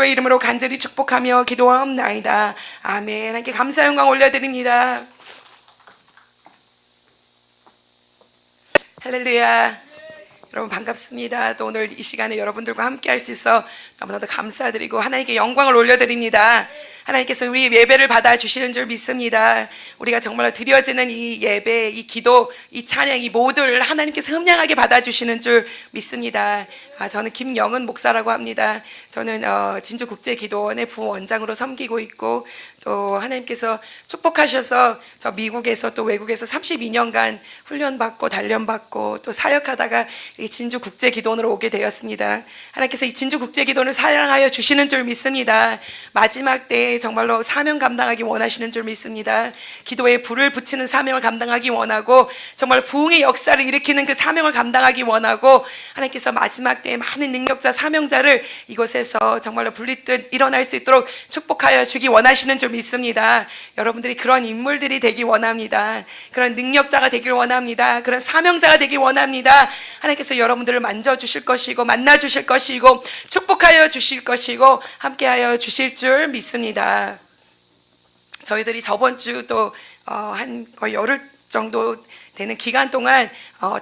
의 이름으로 간절히 축복하며 기도하옵나이다. 아멘. 하나님께 감사 영광 올려드립니다. 할렐루야. 여러분 반갑습니다. 또 오늘 이 시간에 여러분들과 함께 할 수 있어 너무나도 감사드리고 하나님께 영광을 올려드립니다. 하나님께서 우리 예배를 받아주시는 줄 믿습니다. 우리가 정말로 드려지는 이 예배, 이 기도, 이 찬양, 이 모두를 하나님께서 흠량하게 받아주시는 줄 믿습니다. 저는 김영은 목사라고 합니다. 저는 진주국제기도원의 부원장으로 섬기고 있고, 또 하나님께서 축복하셔서 저 미국에서 또 외국에서 32년간 훈련받고 단련받고 또 사역하다가 이 진주국제기도원으로 오게 되었습니다. 하나님께서 이 진주국제기도원을 사랑하여 주시는 줄 믿습니다. 마지막 때에 정말로 사명 감당하기 원하시는 줄 믿습니다. 기도에 불을 붙이는 사명을 감당하기 원하고, 정말 부흥의 역사를 일으키는 그 사명을 감당하기 원하고, 하나님께서 마지막 때에 많은 능력자 사명자를 이곳에서 정말로 불리듯 일어날 수 있도록 축복하여 주기 원하시는 줄 믿습니다. 여러분들이 그런 인물들이 되기 원합니다. 그런 능력자가 되길 원합니다. 그런 사명자가 되길 원합니다. 하나님께서 여러분들을 만져주실 것이고 만나 주실 것이고 축복하여 주실 것이고 함께하여 주실 줄 믿습니다. 저희들이 저번 주 또 한 거의 열흘 정도 되는 기간 동안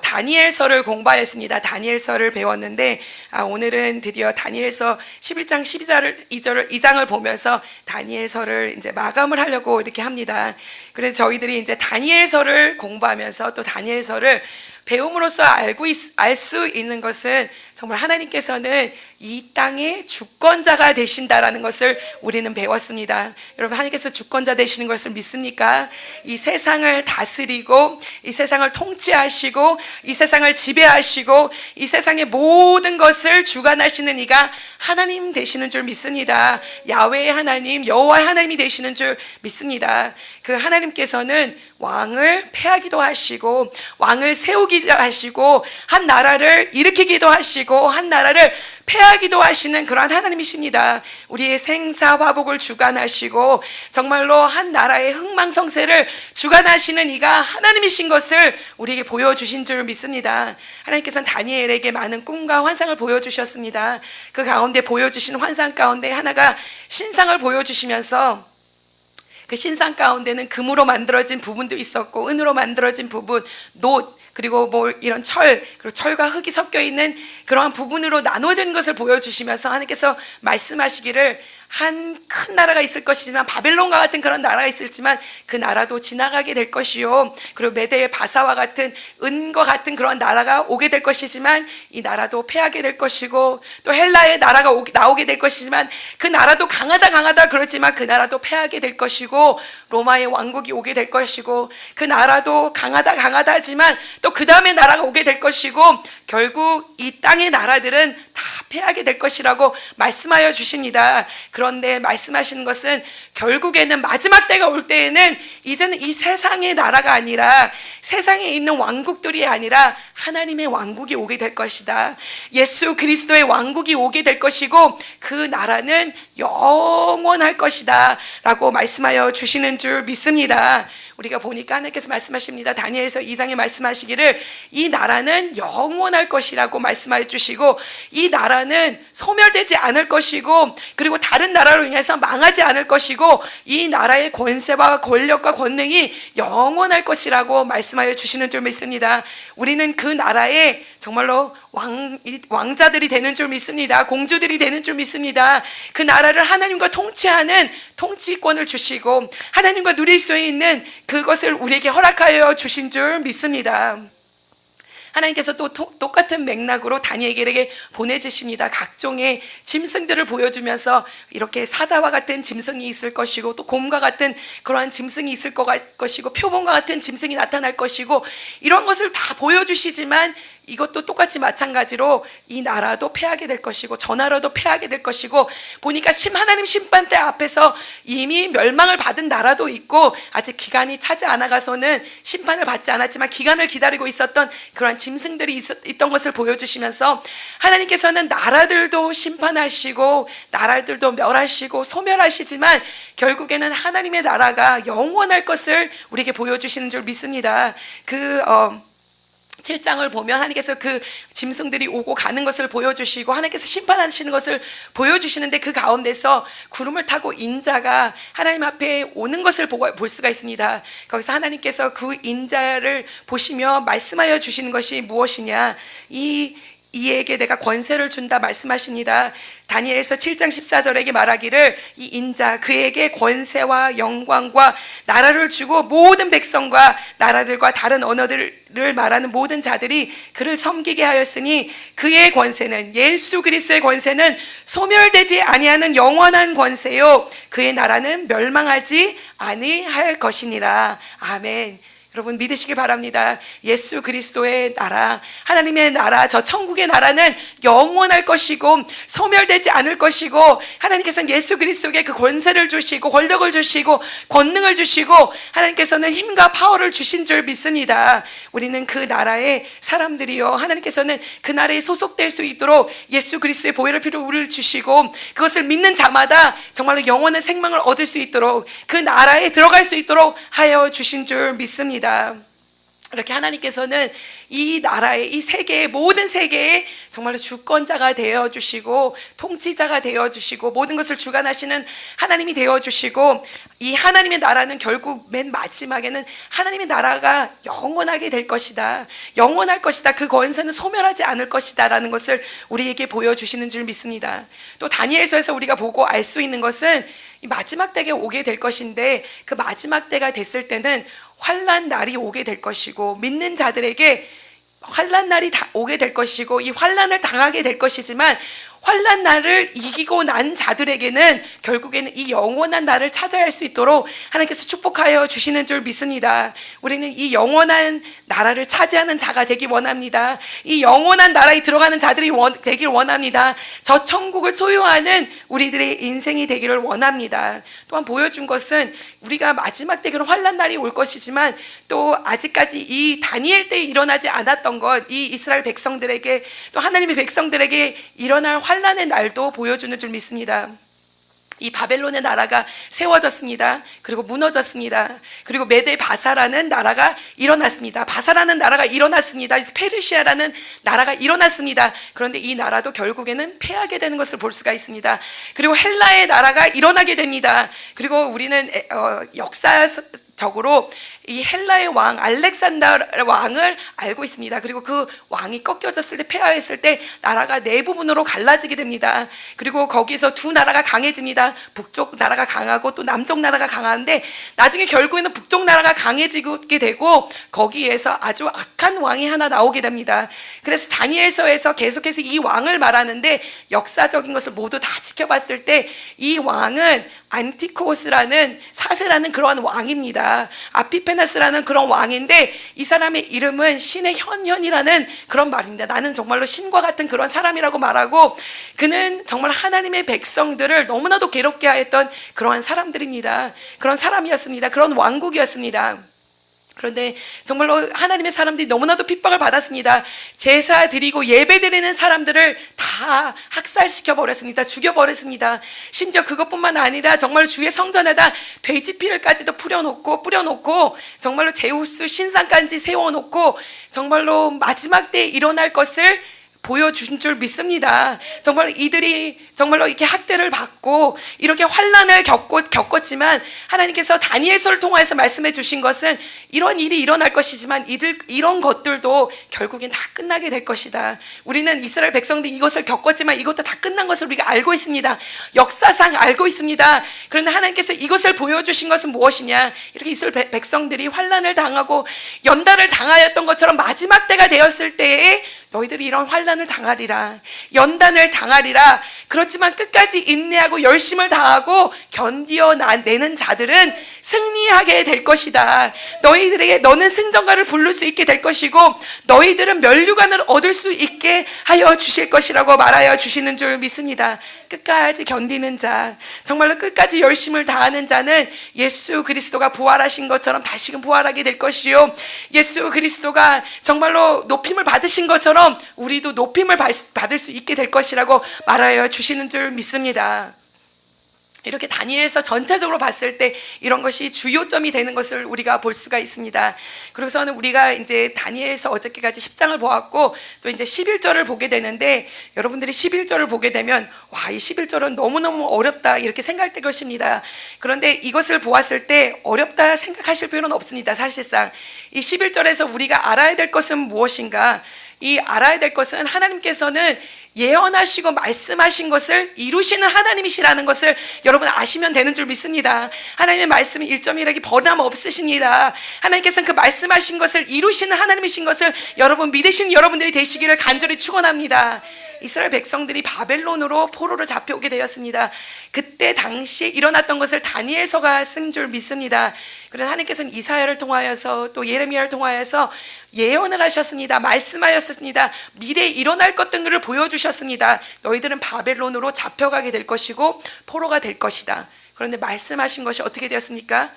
다니엘서를 공부하였습니다. 다니엘서를 배웠는데 오늘은 드디어 다니엘서 11장 12장을 보면서 다니엘서를 이제 마감을 하려고 이렇게 합니다. 그래서 저희들이 이제 다니엘서를 공부하면서 또 다니엘서를 배움으로써 알 수 있는 것은 정말 하나님께서는 이 땅의 주권자가 되신다라는 것을 우리는 배웠습니다. 여러분, 하나님께서 주권자 되시는 것을 믿습니까? 이 세상을 다스리고 이 세상을 통치하시고 이 세상을 지배하시고 이 세상의 모든 것을 주관하시는 이가 하나님 되시는 줄 믿습니다. 야훼의 하나님, 여호와의 하나님이 되시는 줄 믿습니다. 그 하나님께서는 왕을 패하기도 하시고 왕을 세우기도 하시고 한 나라를 일으키기도 하시고 한 나라를 패하기도 하시는 그러한 하나님이십니다. 우리의 생사화복을 주관하시고 정말로 한 나라의 흥망성쇠를 주관하시는 이가 하나님이신 것을 우리에게 보여주신 줄 믿습니다. 하나님께서는 다니엘에게 많은 꿈과 환상을 보여주셨습니다. 그 가운데 보여주신 환상 가운데 하나가 신상을 보여주시면서 그 신상 가운데는 금으로 만들어진 부분도 있었고 은으로 만들어진 부분, 놋, 그리고 뭐 이런 그리고 철과 흙이 섞여 있는 그러한 부분으로 나누어진 것을 보여주시면서 하나님께서 말씀하시기를 한 큰 나라가 있을 것이지만, 바벨론과 같은 그런 나라가 있을지만 그 나라도 지나가게 될 것이요, 그리고 메대의 바사와 같은 은과 같은 그런 나라가 오게 될 것이지만 이 나라도 패하게 될 것이고, 또 헬라의 나라가 나오게 될 것이지만 그 나라도 강하다 그렇지만 그 나라도 패하게 될 것이고, 로마의 왕국이 오게 될 것이고 그 나라도 강하다 하지만 또 그 다음에 나라가 오게 될 것이고, 결국 이 땅의 나라들은 다 패하게 될 것이라고 말씀하여 주십니다. 그런데 말씀하시는 것은 결국에는 마지막 때가 올 때에는 이제는 이 세상의 나라가 아니라, 세상에 있는 왕국들이 아니라 하나님의 왕국이 오게 될 것이다. 예수 그리스도의 왕국이 오게 될 것이고 그 나라는 영원할 것이다 라고 말씀하여 주시는 줄 믿습니다. 우리가 보니까 하나님께서 말씀하십니다. 다니엘서 2장에 말씀하시기를 이 나라는 영원할 것이라고 말씀하여 주시고, 이 나라는 소멸되지 않을 것이고 그리고 다른 나라로 인해서 망하지 않을 것이고 이 나라의 권세와 권력과 권능이 영원할 것이라고 말씀하여 주시는 줄 믿습니다. 우리는 그 나라에 정말로 왕자들이 되는 줄 믿습니다. 공주들이 되는 줄 믿습니다. 그 나라를 하나님과 통치하는 통치권을 주시고 하나님과 누릴 수 있는 그것을 우리에게 허락하여 주신 줄 믿습니다. 하나님께서 또 똑같은 맥락으로 다니엘에게 보내주십니다. 각종의 짐승들을 보여주면서 이렇게 사자와 같은 짐승이 있을 것이고, 또 곰과 같은 그러한 짐승이 있을 것이고, 표범과 같은 짐승이 나타날 것이고, 이런 것을 다 보여주시지만 이것도 똑같이 마찬가지로 이 나라도 패하게 될 것이고 저 나라도 패하게 될 것이고, 보니까 하나님 심판대 앞에서 이미 멸망을 받은 나라도 있고 아직 기간이 차지 않아가서는 심판을 받지 않았지만 기간을 기다리고 있었던 그러한 짐승들이 있던 것을 보여주시면서, 하나님께서는 나라들도 심판하시고 나라들도 멸하시고 소멸하시지만 결국에는 하나님의 나라가 영원할 것을 우리에게 보여주시는 줄 믿습니다. 7장을 보면 하나님께서 그 짐승들이 오고 가는 것을 보여주시고 하나님께서 심판하시는 것을 보여주시는데, 그 가운데서 구름을 타고 인자가 하나님 앞에 오는 것을 볼 수가 있습니다. 거기서 하나님께서 그 인자를 보시며 말씀하여 주시는 것이 무엇이냐, 이에게 내가 권세를 준다 말씀하십니다. 다니엘서 7장 14절에게 말하기를 이 인자 그에게 권세와 영광과 나라를 주고 모든 백성과 나라들과 다른 언어들을 말하는 모든 자들이 그를 섬기게 하였으니 그의 권세는, 예수 그리스도의 권세는 소멸되지 아니하는 영원한 권세요 그의 나라는 멸망하지 아니할 것이니라. 아멘. 여러분 믿으시기 바랍니다. 예수 그리스도의 나라, 하나님의 나라, 저 천국의 나라는 영원할 것이고 소멸되지 않을 것이고, 하나님께서는 예수 그리스도에게 그 권세를 주시고 권력을 주시고 권능을 주시고 하나님께서는 힘과 파워를 주신 줄 믿습니다. 우리는 그 나라의 사람들이요, 하나님께서는 그 나라에 소속될 수 있도록 예수 그리스도의 보혈의 피로 우리를 주시고 그것을 믿는 자마다 정말로 영원한 생명을 얻을 수 있도록 그 나라에 들어갈 수 있도록 하여 주신 줄 믿습니다. 이렇게 하나님께서는 이 나라의, 이 세계의, 모든 세계의 정말로 주권자가 되어주시고 통치자가 되어주시고 모든 것을 주관하시는 하나님이 되어주시고, 이 하나님의 나라는 결국 맨 마지막에는 하나님의 나라가 영원하게 될 것이다, 영원할 것이다, 그 권세는 소멸하지 않을 것이다 라는 것을 우리에게 보여주시는 줄 믿습니다. 또 다니엘서에서 우리가 보고 알 수 있는 것은 이 마지막 때에 오게 될 것인데, 그 마지막 때가 됐을 때는 환난 날이 오게 될 것이고 믿는 자들에게 환난 날이 오게 될 것이고 이 환난을 당하게 될 것이지만, 환난 날을 이기고 난 자들에게는 결국에는 이 영원한 날을 차지할 수 있도록 하나님께서 축복하여 주시는 줄 믿습니다. 우리는 이 영원한 나라를 차지하는 자가 되기 원합니다. 이 영원한 나라에 들어가는 자들이 되길 원합니다. 저 천국을 소유하는 우리들의 인생이 되기를 원합니다. 또한 보여준 것은 우리가 마지막 때 그런 환난 날이 올 것이지만, 또 아직까지 이 다니엘 때 일어나지 않았던 것, 이 이스라엘 백성들에게, 또 하나님의 백성들에게 일어날 환난의 날도 보여주는 줄 믿습니다. 이 바벨론의 나라가 세워졌습니다. 그리고 무너졌습니다. 그리고 메데 바사라는 나라가 일어났습니다. 바사라는 나라가 일어났습니다. 페르시아라는 나라가 일어났습니다. 그런데 이 나라도 결국에는 패하게 되는 것을 볼 수가 있습니다. 그리고 헬라의 나라가 일어나게 됩니다. 그리고 우리는 역사적으로 이 헬라의 왕 알렉산더 왕을 알고 있습니다. 그리고 그 왕이 꺾여졌을 때, 폐하했을 때 나라가 네 부분으로 갈라지게 됩니다. 그리고 거기서 두 나라가 강해집니다. 북쪽 나라가 강하고 또 남쪽 나라가 강한데, 나중에 결국에는 북쪽 나라가 강해지게 되고 거기에서 아주 악한 왕이 하나 나오게 됩니다. 그래서 다니엘서에서 계속해서 이 왕을 말하는데, 역사적인 것을 모두 다 지켜봤을 때 이 왕은 안티코스라는 사세라는 그러한 왕입니다. 아피페나스라는 그런 왕인데, 이 사람의 이름은 신의 현현이라는 그런 말입니다. 나는 정말로 신과 같은 그런 사람이라고 말하고, 그는 정말 하나님의 백성들을 너무나도 괴롭게 하였던 그러한 사람들입니다. 그런 사람이었습니다. 그런 왕국이었습니다. 그런데 정말로 하나님의 사람들이 너무나도 핍박을 받았습니다. 제사 드리고 예배 드리는 사람들을 다 학살시켜 버렸습니다. 죽여 버렸습니다. 심지어 그것뿐만 아니라 정말 주의 성전에다 돼지피를까지도 뿌려놓고 정말로 제우스 신상까지 세워놓고 정말로 마지막 때에 일어날 것을 보여준 줄 믿습니다. 정말 이들이 정말로 이렇게 학대를 받고 이렇게 환난을 겪었지만, 하나님께서 다니엘서를 통해서 말씀해 주신 것은 이런 일이 일어날 것이지만 이런 것들도 결국엔 다 끝나게 될 것이다. 우리는 이스라엘 백성들이 이것을 겪었지만 이것도 다 끝난 것을 우리가 알고 있습니다. 역사상 알고 있습니다. 그런데 하나님께서 이것을 보여주신 것은 무엇이냐, 이렇게 이스라엘 백성들이 환난을 당하고 연단을 당하였던 것처럼 마지막 때가 되었을 때에 너희들이 이런 환난을 당하리라, 연단을 당하리라. 그렇지만 끝까지 인내하고 열심을 다하고 견디어내는 자들은 승리하게 될 것이다. 너희들에게 너는 승전가를 부를 수 있게 될 것이고 너희들은 면류관을 얻을 수 있게 하여 주실 것이라고 말하여 주시는 줄 믿습니다. 끝까지 견디는 자, 정말로 끝까지 열심을 다하는 자는 예수 그리스도가 부활하신 것처럼 다시금 부활하게 될 것이요, 예수 그리스도가 정말로 높임을 받으신 것처럼 우리도 높임을 받을 수 있게 될 것이라고 말하여 주시는 줄 믿습니다. 이렇게 다니엘서 전체적으로 봤을 때 이런 것이 주요점이 되는 것을 우리가 볼 수가 있습니다. 그래서는 우리가 이제 다니엘서 어저께까지 10장을 보았고 또 이제 11절을 보게 되는데, 여러분들이 11절을 보게 되면 와, 이 11절은 너무너무 어렵다 이렇게 생각될 것입니다. 그런데 이것을 보았을 때 어렵다 생각하실 필요는 없습니다. 사실상 이 11절에서 우리가 알아야 될 것은 무엇인가? 이 알아야 될 것은 하나님께서는 예언하시고 말씀하신 것을 이루시는 하나님이시라는 것을 여러분 아시면 되는 줄 믿습니다. 하나님의 말씀은 1.1하기 변함없으십니다. 하나님께서는 그 말씀하신 것을 이루시는 하나님이신 것을 여러분 믿으시는 여러분들이 되시기를 간절히 축원합니다. 이스라엘 백성들이 바벨론으로 포로로 잡혀오게 되었습니다. 그때 당시에 일어났던 것을 다니엘서가 쓴 줄 믿습니다. 그래서 하나님께서는 이사야를 통하여서 또 예레미야를 통하여서 예언을 하셨습니다. 말씀하였습니다. 미래에 일어날 것들을 보여주셨습니다. 너희들은 바벨론으로 잡혀가게 될 것이고 포로가 될 것이다. 그런데 말씀하신 것이 어떻게 되었습니까?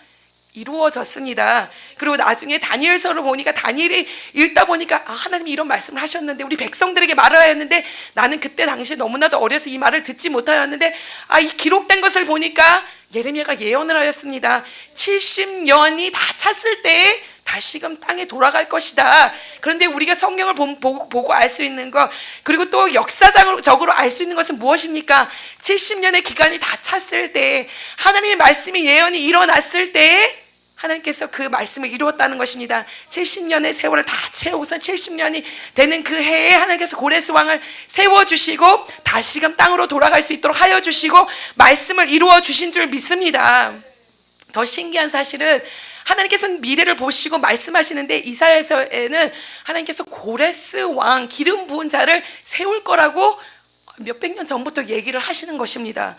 이루어졌습니다. 그리고 나중에 다니엘서를 보니까 다니엘이 읽다 보니까 하나님이 이런 말씀을 하셨는데 우리 백성들에게 말을 하였는데 나는 그때 당시에 너무나도 어려서 이 말을 듣지 못하였는데 이 기록된 것을 보니까 예레미야가 예언을 하였습니다. 70년이 다 찼을 때에 다시금 땅에 돌아갈 것이다. 그런데 우리가 성경을 보고 알 수 있는 것, 그리고 또 역사적으로 알 수 있는 것은 무엇입니까? 70년의 기간이 다 찼을 때, 하나님의 말씀이 예언이 일어났을 때에 하나님께서 그 말씀을 이루었다는 것입니다. 70년의 세월을 다 채우고서 70년이 되는 그 해에 하나님께서 고레스 왕을 세워주시고 다시금 땅으로 돌아갈 수 있도록 하여 주시고 말씀을 이루어 주신 줄 믿습니다. 더 신기한 사실은 하나님께서는 미래를 보시고 말씀하시는데 이사야서에는 하나님께서 고레스 왕 기름 부은 자를 세울 거라고 몇백 년 전부터 얘기를 하시는 것입니다.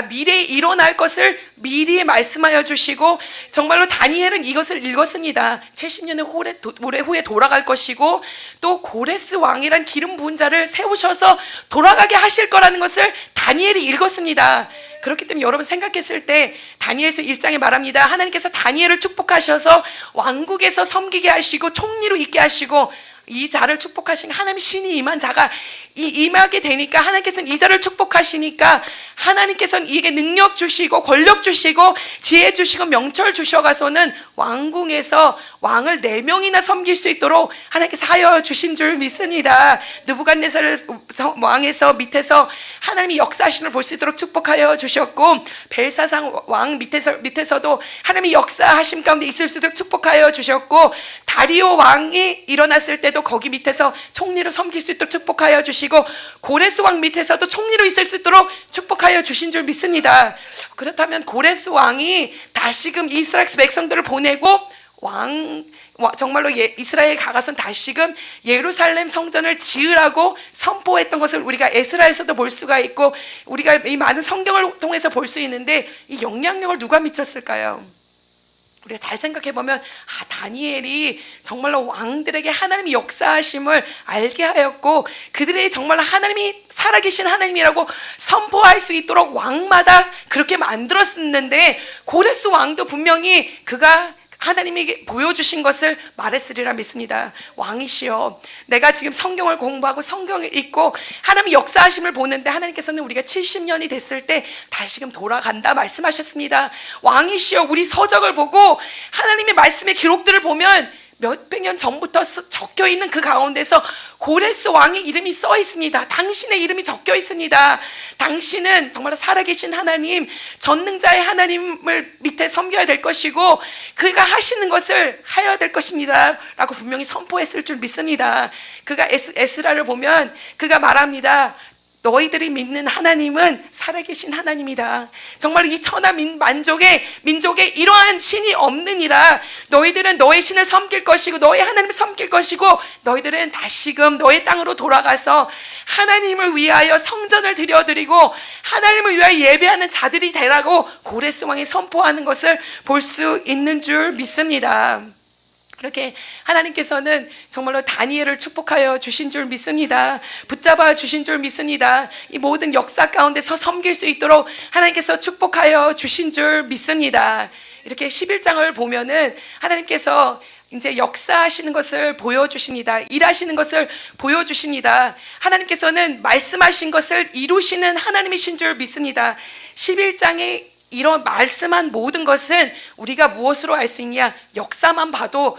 미래에 일어날 것을 미리 말씀하여 주시고, 정말로 다니엘은 이것을 읽었습니다. 70년의 후에 돌아갈 것이고 또 고레스 왕이란 기름 부은 자를 세우셔서 돌아가게 하실 거라는 것을 다니엘이 읽었습니다. 그렇기 때문에 여러분 생각했을 때 다니엘서 1장에 말합니다. 하나님께서 다니엘을 축복하셔서 왕국에서 섬기게 하시고 총리로 있게 하시고 이 자를 축복하신 하나님 신이 임한 자가 임하게 되니까 하나님께서는 이 자를 축복하시니까 하나님께서는 이에게 능력 주시고 권력 주시고 지혜 주시고 명철 주셔가서는 왕궁에서 왕을 4명이나 섬길 수 있도록 하나님께서 하여 주신 줄 믿습니다. 느부갓네살 왕에서 밑에서 하나님이 역사하심을 볼 수 있도록 축복하여 주셨고, 벨사상 왕 밑에서도 하나님이 역사하심 가운데 있을 수 있도록 축복하여 주셨고, 다리오 왕이 일어났을 때도 거기 밑에서 총리로 섬길 수 있도록 축복하여 주시고, 고레스 왕 밑에서도 총리로 있을 수 있도록 축복하여 주신 줄 믿습니다. 그렇다면 고레스 왕이 다시금 이스라엘 백성들을 보내고 정말로 이스라엘에 가가선 다시금 예루살렘 성전을 지으라고 선포했던 것을 우리가 에스라에서도 볼 수가 있고 우리가 이 많은 성경을 통해서 볼 수 있는데, 이 영향력을 누가 미쳤을까요? 우리가 잘 생각해보면 다니엘이 정말로 왕들에게 하나님의 역사하심을 알게 하였고 그들의 정말로 하나님이 살아계신 하나님이라고 선포할 수 있도록 왕마다 그렇게 만들었는데, 고레스 왕도 분명히 그가 하나님에게 보여주신 것을 말했으리라 믿습니다. 왕이시여, 내가 지금 성경을 공부하고 성경을 읽고 하나님의 역사하심을 보는데 하나님께서는 우리가 70년이 됐을 때 다시금 돌아간다 말씀하셨습니다. 왕이시여, 우리 서적을 보고 하나님의 말씀의 기록들을 보면 몇백 년 전부터 적혀 있는 그 가운데서 고레스 왕의 이름이 써 있습니다. 당신의 이름이 적혀 있습니다. 당신은 정말 살아계신 하나님, 전능자의 하나님을 밑에 섬겨야 될 것이고 그가 하시는 것을 하여야 될 것입니다 라고 분명히 선포했을 줄 믿습니다. 그가 에스라를 보면 그가 말합니다. 너희들이 믿는 하나님은 살아계신 하나님이다. 정말 이 천하 민족에 이러한 신이 없느니라. 너희들은 너의 신을 섬길 것이고 너의 하나님을 섬길 것이고 너희들은 다시금 너의 땅으로 돌아가서 하나님을 위하여 성전을 드려드리고 하나님을 위하여 예배하는 자들이 되라고 고레스 왕이 선포하는 것을 볼 수 있는 줄 믿습니다. 그렇게 하나님께서는 정말로 다니엘을 축복하여 주신 줄 믿습니다. 붙잡아 주신 줄 믿습니다. 이 모든 역사 가운데서 섬길 수 있도록 하나님께서 축복하여 주신 줄 믿습니다. 이렇게 11장을 보면은 하나님께서 이제 역사하시는 것을 보여주십니다. 일하시는 것을 보여주십니다. 하나님께서는 말씀하신 것을 이루시는 하나님이신 줄 믿습니다. 11장에 이런 말씀한 모든 것은 우리가 무엇으로 알 수 있냐? 역사만 봐도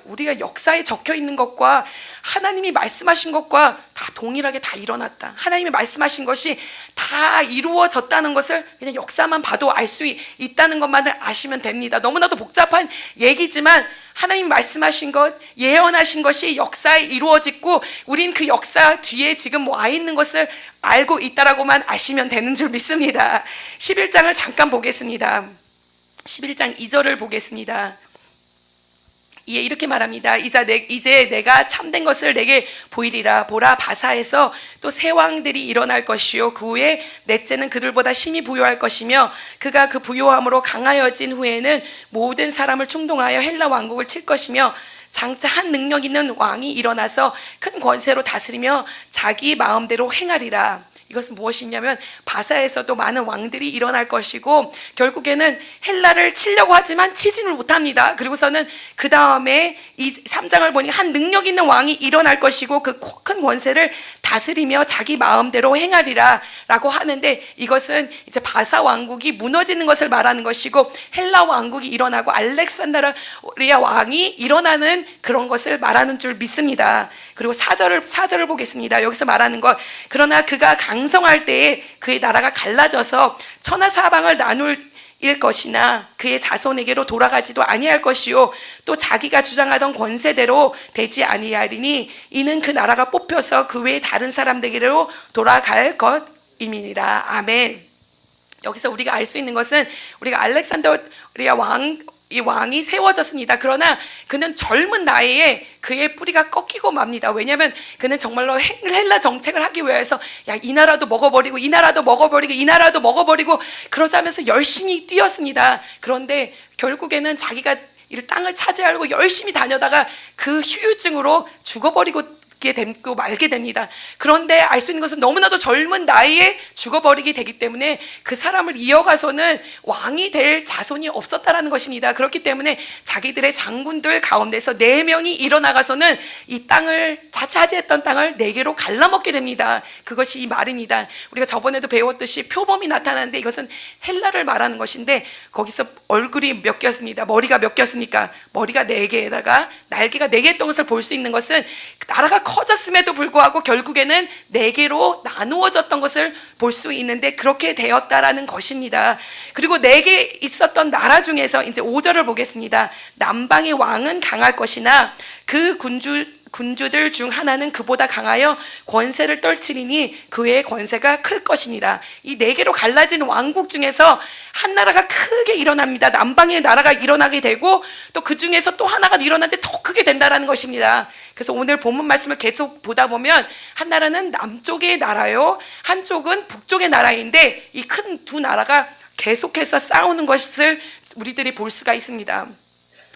우리가 역사에 적혀 있는 것과 하나님이 말씀하신 것과 다 동일하게 다 일어났다. 하나님이 말씀하신 것이 다 이루어졌다는 것을 그냥 역사만 봐도 알 수 있다는 것만을 아시면 됩니다. 너무나도 복잡한 얘기지만 하나님 말씀하신 것, 예언하신 것이 역사에 이루어지고 우린 그 역사 뒤에 지금 와 있는 것을 알고 있다라고만 아시면 되는 줄 믿습니다. 11장을 잠깐 보겠습니다. 11장 2절을 보겠습니다. 이렇게 말합니다. 이제 내가 참된 것을 내게 보이리라. 보라, 바사에서 또 새 왕들이 일어날 것이요 그 후에 넷째는 그들보다 심히 부요할 것이며 그가 그 부요함으로 강하여진 후에는 모든 사람을 충동하여 헬라 왕국을 칠 것이며 장차 한 능력 있는 왕이 일어나서 큰 권세로 다스리며 자기 마음대로 행하리라. 이것은 무엇이냐면 바사에서도 많은 왕들이 일어날 것이고 결국에는 헬라를 치려고 하지만 치지는 못합니다. 그리고서는 그 다음에 이 3장을 보니 한 능력 있는 왕이 일어날 것이고 그 큰 권세를 다스리며 자기 마음대로 행하리라 라고 하는데 이것은 이제 바사 왕국이 무너지는 것을 말하는 것이고 헬라 왕국이 일어나고 알렉산드리아 왕이 일어나는 그런 것을 말하는 줄 믿습니다. 그리고 4절을 보겠습니다. 여기서 말하는 것, 그러나 그가 강성할 때에 그의 나라가 갈라져서 천하 사방을 나눌 것이나 그의 자손에게로 돌아가지도 아니할 것이요 또 자기가 주장하던 권세대로 되지 아니하리니 이는 그 나라가 뽑혀서 그 외에 다른 사람들에게로 돌아갈 것임이니라. 아멘. 여기서 우리가 알 수 있는 것은 우리가 알렉산드리아 왕이 세워졌습니다. 그러나 그는 젊은 나이에 그의 뿌리가 꺾이고 맙니다. 왜냐하면 그는 정말로 헬라 정책을 하기 위해서 이 나라도 먹어버리고 이 나라도 먹어버리고 이 나라도 먹어버리고 그러자면서 열심히 뛰었습니다. 그런데 결국에는 자기가 이 땅을 차지하려고 열심히 다녀다가 그 휴유증으로 죽어버리고 말게 됩니다. 그런데 알 수 있는 것은 너무나도 젊은 나이에 죽어버리게 되기 때문에 그 사람을 이어가서는 왕이 될 자손이 없었다라는 것입니다. 그렇기 때문에 자기들의 장군들 가운데서 4명이 일어나가서는 이 땅을 차지했던 땅을 4개로 갈라먹게 됩니다. 그것이 이 말입니다. 우리가 저번에도 배웠듯이 표범이 나타나는데 이것은 헬라를 말하는 것인데 거기서 얼굴이 몇 개였습니다. 머리가 몇 개였습니까? 머리가 4개에다가 날개가 4개였던 것을 볼 수 있는 것은 나라가 커졌음에도 불구하고 결국에는 4개로 나누어졌던 것을 볼 수 있는데 그렇게 되었다라는 것입니다. 그리고 4개 있었던 나라 중에서 이제 5절을 보겠습니다. 남방의 왕은 강할 것이나 그 군주들 중 하나는 그보다 강하여 권세를 떨치리니 그의 권세가 클 것이니라. 이 4개로 갈라진 왕국 중에서 한 나라가 크게 일어납니다. 남방의 나라가 일어나게 되고 또 그 중에서 또 하나가 일어나는데 더 크게 된다는 것입니다. 그래서 오늘 본문 말씀을 계속 보다 보면 한 나라는 남쪽의 나라요, 한쪽은 북쪽의 나라인데 이 큰 두 나라가 계속해서 싸우는 것을 우리들이 볼 수가 있습니다.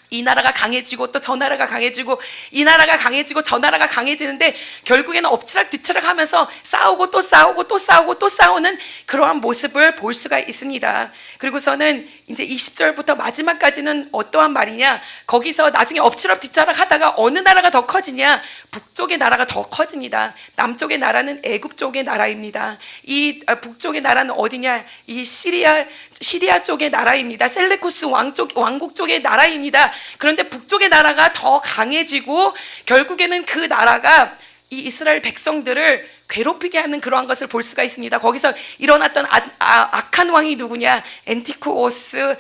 이 나라가 강해지고 또 저 나라가 강해지고 이 나라가 강해지고 저 나라가 강해지는데 결국에는 엎치락뒤치락 하면서 싸우고 또 싸우고 또 싸우고 또 싸우는 그러한 모습을 볼 수가 있습니다. 그리고서는 이제 20절부터 마지막까지는 어떠한 말이냐, 거기서 나중에 엎치락뒤치락 하다가 어느 나라가 더 커지냐, 북쪽의 나라가 더 커집니다. 남쪽의 나라는 애굽 쪽의 나라입니다. 이 북쪽의 나라는 어디냐, 이 시리아 쪽의 나라입니다. 셀레쿠스 왕국 쪽의 나라입니다. 그런데 북쪽의 나라가 더 강해지고 결국에는 그 나라가 이 이스라엘 백성들을 괴롭히게 하는 그러한 것을 볼 수가 있습니다. 거기서 일어났던 악한 왕이 누구냐, 엔티쿠오스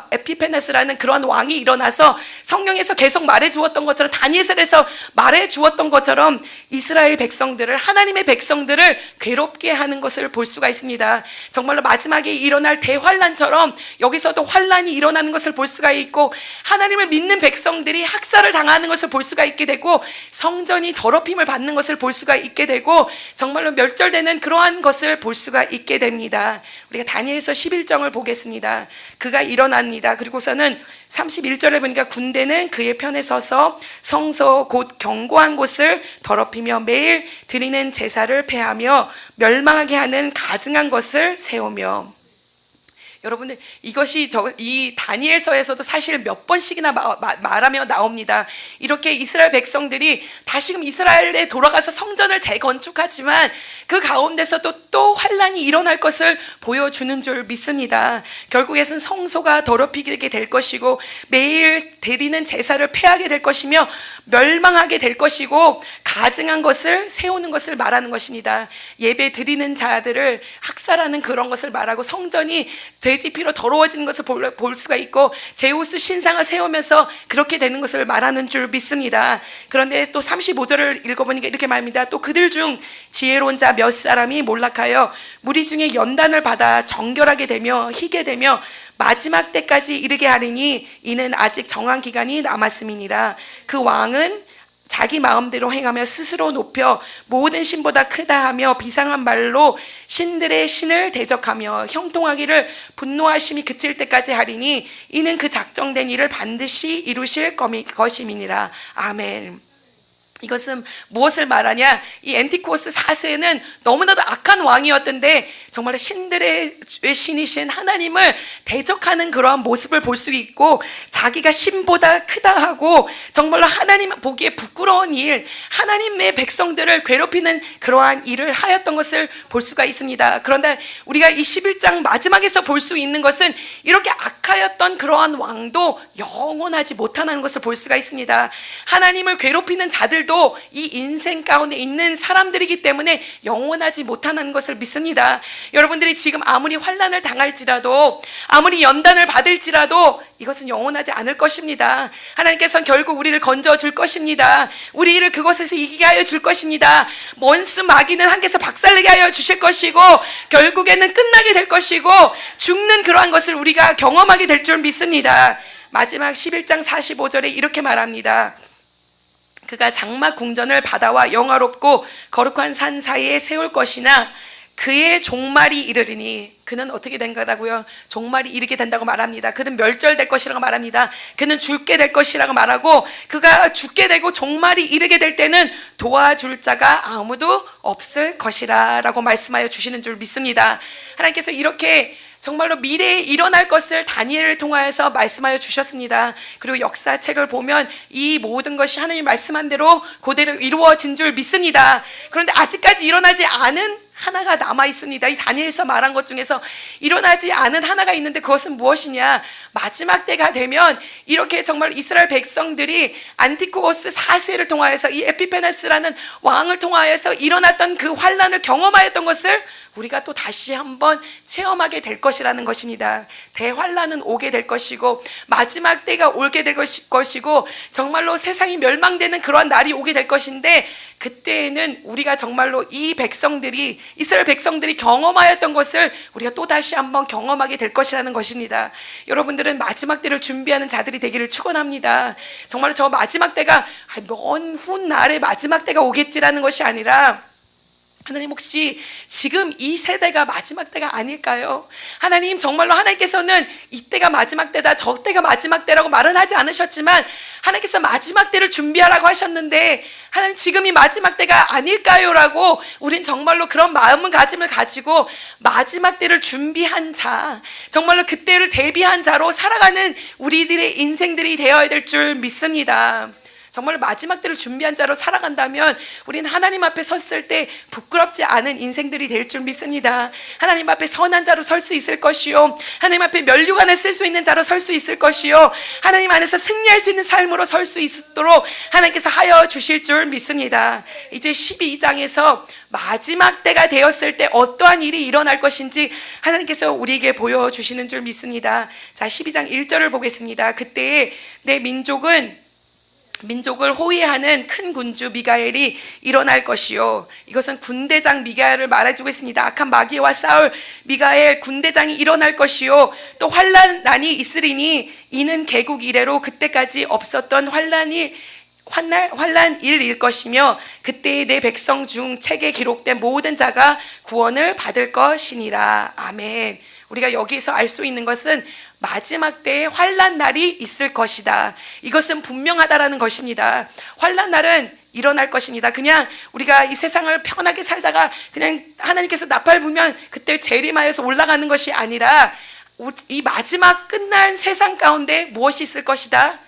에피페네스라는 그런 왕이 일어나서 성경에서 계속 말해주었던 것처럼, 다니엘서에서 말해주었던 것처럼 이스라엘 백성들을, 하나님의 백성들을 괴롭게 하는 것을 볼 수가 있습니다. 정말로 마지막에 일어날 대환란처럼 여기서도 환란이 일어나는 것을 볼 수가 있고 하나님을 믿는 백성들이 학살을 당하는 것을 볼 수가 있게 되고 성전이 더럽힘을 받는 것을 볼 수가 있게 되고 정말로 멸절되는 그러한 것을 볼 수가 있게 됩니다. 우리가 다니엘서 11장을 보겠습니다. 그가 일어납니다. 그리고서는 31절에 보니까 군대는 그의 편에 서서 성소 곧 견고한 곳을 더럽히며 매일 드리는 제사를 폐하며 멸망하게 하는 가증한 것을 세우며. 여러분들 이것이 이 다니엘서에서도 사실 몇 번씩이나 말하며 나옵니다. 이렇게 이스라엘 백성들이 다시금 이스라엘에 돌아가서 성전을 재건축하지만 그 가운데서도 또 환란이 일어날 것을 보여주는 줄 믿습니다. 결국에는 성소가 더럽히게 될 것이고 매일 드리는 제사를 폐하게 될 것이며 멸망하게 될 것이고 가증한 것을 세우는 것을 말하는 것입니다. 예배 드리는 자들을 학살하는 그런 것을 말하고 성전이 돼지 피로 더러워지는 것을 볼 수가 있고 제우스 신상을 세우면서 그렇게 되는 것을 말하는 줄 믿습니다. 그런데 또 35절을 읽어보니까 이렇게 말합니다. 또 그들 중 지혜로운 자 몇 사람이 몰락하여 무리 중에 연단을 받아 정결하게 되며 희게 되며 마지막 때까지 이르게 하리니 이는 아직 정한 기간이 남았음이니라. 그 왕은 자기 마음대로 행하며 스스로 높여 모든 신보다 크다 하며 비상한 말로 신들의 신을 대적하며 형통하기를 분노하심이 그칠 때까지 하리니 이는 그 작정된 일을 반드시 이루실 것임이니라. 아멘. 이것은 무엇을 말하냐? 이 엔티코스 4세는 너무나도 악한 왕이었던데 정말 신들의 신이신 하나님을 대적하는 그러한 모습을 볼 수 있고 자기가 신보다 크다 하고 정말로 하나님 보기에 부끄러운 일, 하나님의 백성들을 괴롭히는 그러한 일을 하였던 것을 볼 수가 있습니다. 그런데 우리가 이 11장 마지막에서 볼 수 있는 것은 이렇게 악하였던 그러한 왕도 영원하지 못하는 것을 볼 수가 있습니다. 하나님을 괴롭히는 자들 이 인생 가운데 있는 사람들이기 때문에 영원하지 못하는 것을 믿습니다. 여러분들이 지금 아무리 환난을 당할지라도 아무리 연단을 받을지라도 이것은 영원하지 않을 것입니다. 하나님께서는 결국 우리를 건져줄 것입니다. 우리를 그것에서 이기게 하여 줄 것입니다. 원수 마귀는 하나님께서 박살내게 하여 주실 것이고 결국에는 끝나게 될 것이고 죽는 그러한 것을 우리가 경험하게 될 줄 믿습니다. 마지막 11장 45절에 이렇게 말합니다. 그가 장막 궁전을 바다와 영화롭고 거룩한 산 사이에 세울 것이나 그의 종말이 이르리니 그는 어떻게 된 거다고요? 종말이 이르게 된다고 말합니다. 그는 멸절될 것이라고 말합니다. 그는 죽게 될 것이라고 말하고 그가 죽게 되고 종말이 이르게 될 때는 도와줄 자가 아무도 없을 것이라 라고 말씀하여 주시는 줄 믿습니다. 하나님께서 이렇게 정말로 미래에 일어날 것을 다니엘을 통하여서 말씀하여 주셨습니다. 그리고 역사책을 보면 이 모든 것이 하나님 말씀한 대로 그대로 이루어진 줄 믿습니다. 그런데 아직까지 일어나지 않은 하나가 남아 있습니다. 이 다니엘서 말한 것 중에서 일어나지 않은 하나가 있는데 그것은 무엇이냐? 마지막 때가 되면 이렇게 정말 이스라엘 백성들이 안티코스 4세를 통하여서 이 에피페네스라는 왕을 통하여서 일어났던 그 환란을 경험하였던 것을 우리가 또 다시 한번 체험하게 될 것이라는 것입니다. 대환란은 오게 될 것이고 마지막 때가 오게 될 것이고 정말로 세상이 멸망되는 그러한 날이 오게 될 것인데 그때에는 우리가 정말로 이 백성들이 이스라엘 백성들이 경험하였던 것을 우리가 또 다시 한번 경험하게 될 것이라는 것입니다. 여러분들은 마지막 때를 준비하는 자들이 되기를 축원합니다. 정말로 저 마지막 때가 먼 훗날에 마지막 때가 오겠지라는 것이 아니라 하나님 혹시 지금 이 세대가 마지막 때가 아닐까요? 하나님 정말로 하나님께서는 이때가 마지막 때다 저 때가 마지막 때라고 말은 하지 않으셨지만 하나님께서 마지막 때를 준비하라고 하셨는데 하나님 지금이 마지막 때가 아닐까요? 라고 우린 정말로 그런 마음가짐을 가지고 마지막 때를 준비한 자 정말로 그때를 대비한 자로 살아가는 우리들의 인생들이 되어야 될 줄 믿습니다. 정말 마지막 때를 준비한 자로 살아간다면 우리는 하나님 앞에 섰을 때 부끄럽지 않은 인생들이 될 줄 믿습니다. 하나님 앞에 선한 자로 설 수 있을 것이요 하나님 앞에 면류관을 쓸 수 있는 자로 설 수 있을 것이요 하나님 안에서 승리할 수 있는 삶으로 설 수 있도록 하나님께서 하여 주실 줄 믿습니다. 이제 12장에서 마지막 때가 되었을 때 어떠한 일이 일어날 것인지 하나님께서 우리에게 보여주시는 줄 믿습니다. 자, 12장 1절을 보겠습니다. 그때에 내 민족을 호위하는 큰 군주 미가엘이 일어날 것이요 이것은 군대장 미가엘을 말해주고 있습니다. 악한 마귀와 싸울 미가엘 군대장이 일어날 것이요 또 환난이 있으리니 이는 개국 이래로 그때까지 없었던 환난일일 것이며 그때의 내 백성 중 책에 기록된 모든 자가 구원을 받을 것이니라. 아멘. 우리가 여기서 알 수 있는 것은 마지막 때에 환난 날이 있을 것이다. 이것은 분명하다라는 것입니다. 환난 날은 일어날 것입니다. 그냥 우리가 이 세상을 편하게 살다가 그냥 하나님께서 나팔 불면 그때 재림하여서 올라가는 것이 아니라 이 마지막 끝날 세상 가운데 무엇이 있을 것이다?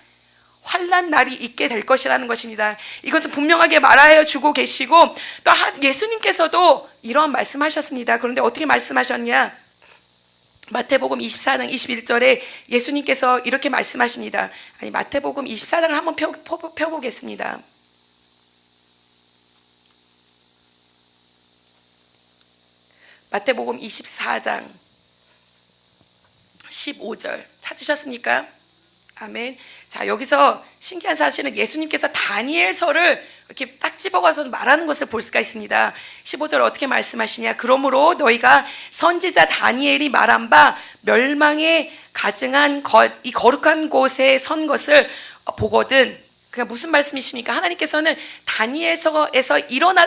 환난 날이 있게 될 것이라는 것입니다. 이것은 분명하게 말하여 주고 계시고 또 예수님께서도 이런 말씀하셨습니다. 그런데 어떻게 말씀하셨냐? 마태복음 24장 21절에 예수님께서 이렇게 말씀하십니다. 아니, 마태복음 24장을 한번 펴보겠습니다. 마태복음 24장 15절 찾으셨습니까? 아멘. 자, 여기서 신기한 사실은 예수님께서 다니엘서를 이렇게 딱 집어가서 말하는 것을 볼 수가 있습니다. 15절 어떻게 말씀하시냐? 그러므로 너희가 선지자 다니엘이 말한 바 멸망에 가증한 이 거룩한 곳에 선 것을 보거든. 그게 무슨 말씀이십니까? 하나님께서는 다니엘서에서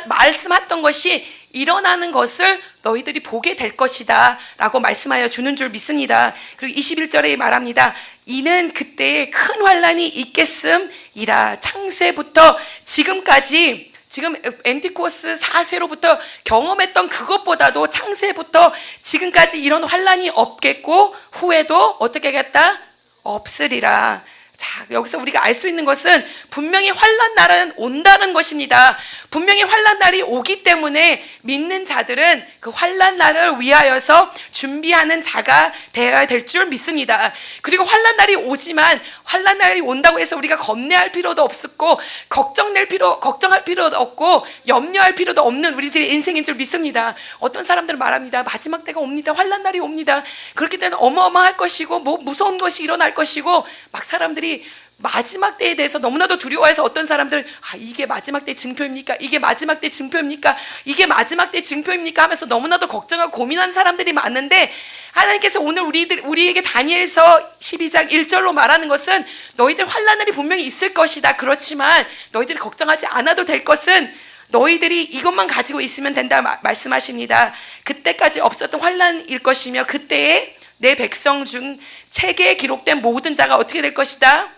말씀했던 것이 일어나는 것을 너희들이 보게 될 것이다 라고 말씀하여 주는 줄 믿습니다. 그리고 21절에 말합니다. 이는 그때에 큰 환난이 있겠음이라. 창세부터 지금까지, 지금 앤티코스 4세로부터 경험했던 그것보다도 창세부터 지금까지 이런 환난이 없겠고 후에도 어떻게 하겠다? 없으리라. 자, 여기서 우리가 알 수 있는 것은 분명히 환난 날은 온다는 것입니다. 분명히 환난 날이 오기 때문에 믿는 자들은 그 환난 날을 위하여서 준비하는 자가 되어야 될 줄 믿습니다. 그리고 환난 날이 오지만 환난 날이 온다고 해서 우리가 겁내할 필요도 없었고 걱정할 필요도 없고 염려할 필요도 없는 우리들의 인생인 줄 믿습니다. 어떤 사람들은 말합니다. 마지막 때가 옵니다. 환난 날이 옵니다. 그렇기 때문에 어마어마할 것이고 뭐 무서운 것이 일어날 것이고 막 사람들이 마지막 때에 대해서 너무나도 두려워해서 어떤 사람들은 이게 마지막 때 징표입니까? 이게 마지막 때 징표입니까? 이게 마지막 때 징표입니까? 하면서 너무나도 걱정하고 고민하는 사람들이 많은데 하나님께서 오늘 우리에게 다니엘서 12장 1절로 말하는 것은 너희들 환난이 분명히 있을 것이다. 그렇지만 너희들이 걱정하지 않아도 될 것은 너희들이 이것만 가지고 있으면 된다 말씀하십니다. 그때까지 없었던 환난일 것이며 그때에 내 백성 중 책에 기록된 모든 자가 어떻게 될 것이다?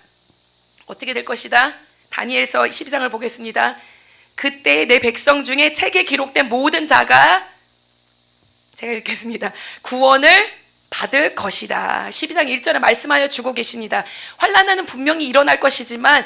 어떻게 될 것이다? 다니엘서 12장을 보겠습니다. 그때 내 백성 중에 책에 기록된 모든 자가, 제가 읽겠습니다. 구원을 받을 것이다. 12장 1절에 말씀하여 주고 계십니다. 환난은 분명히 일어날 것이지만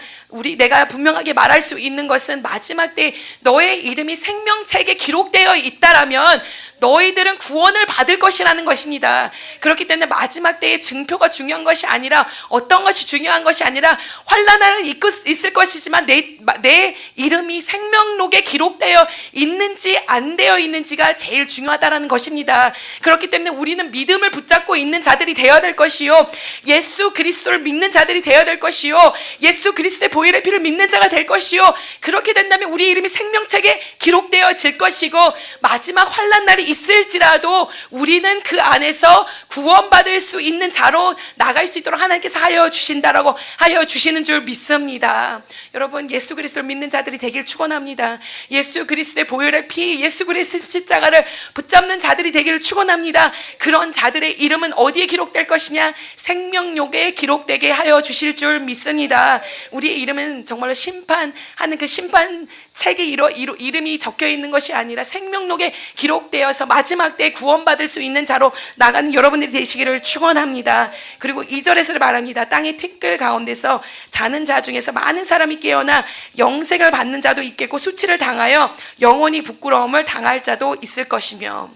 내가 분명하게 말할 수 있는 것은 마지막 때 너의 이름이 생명책에 기록되어 있다라면 너희들은 구원을 받을 것이라는 것입니다. 그렇기 때문에 마지막 때의 증표가 중요한 것이 아니라 어떤 것이 중요한 것이 아니라 환난은 있을 것이지만 내 이름이 생명록에 기록되어 있는지 안 되어 있는지가 제일 중요하다는 것입니다. 그렇기 때문에 우리는 믿음을 붙잡고 있는 자들이 되어야 될 것이요, 예수 그리스도를 믿는 자들이 되어야 될 것이요, 예수 그리스도의 보혈의 피를 믿는 자가 될 것이요, 그렇게 된다면 우리 이름이 생명책에 기록되어질 것이고 마지막 환난 날이 있을지라도 우리는 그 안에서 구원받을 수 있는 자로 나갈 수 있도록 하나님께서 하여 주신다라고 하여 주시는 줄 믿습니다. 여러분, 예수 그리스도를 믿는 자들이 되길 축원합니다. 예수 그리스도의 보혈의 피, 예수 그리스도의 십자가를 붙잡는 자들이 되기를 축원합니다. 그런 자들의 이름은 어디에 기록될 것이냐? 생명록에 기록되게 하여 주실 줄 믿습니다. 우리의 이름은 정말로 심판하는 그 심판 책에 이름이 적혀 있는 것이 아니라 생명록에 기록되어서 마지막 때 구원받을 수 있는 자로 나가는 여러분들이 되시기를 축원합니다. 그리고 2절에서 말합니다. 땅의 티끌 가운데서 자는 자 중에서 많은 사람이 깨어나 영생을 받는 자도 있겠고 수치를 당하여 영원히 부끄러움을 당할 자도 있을 것이며.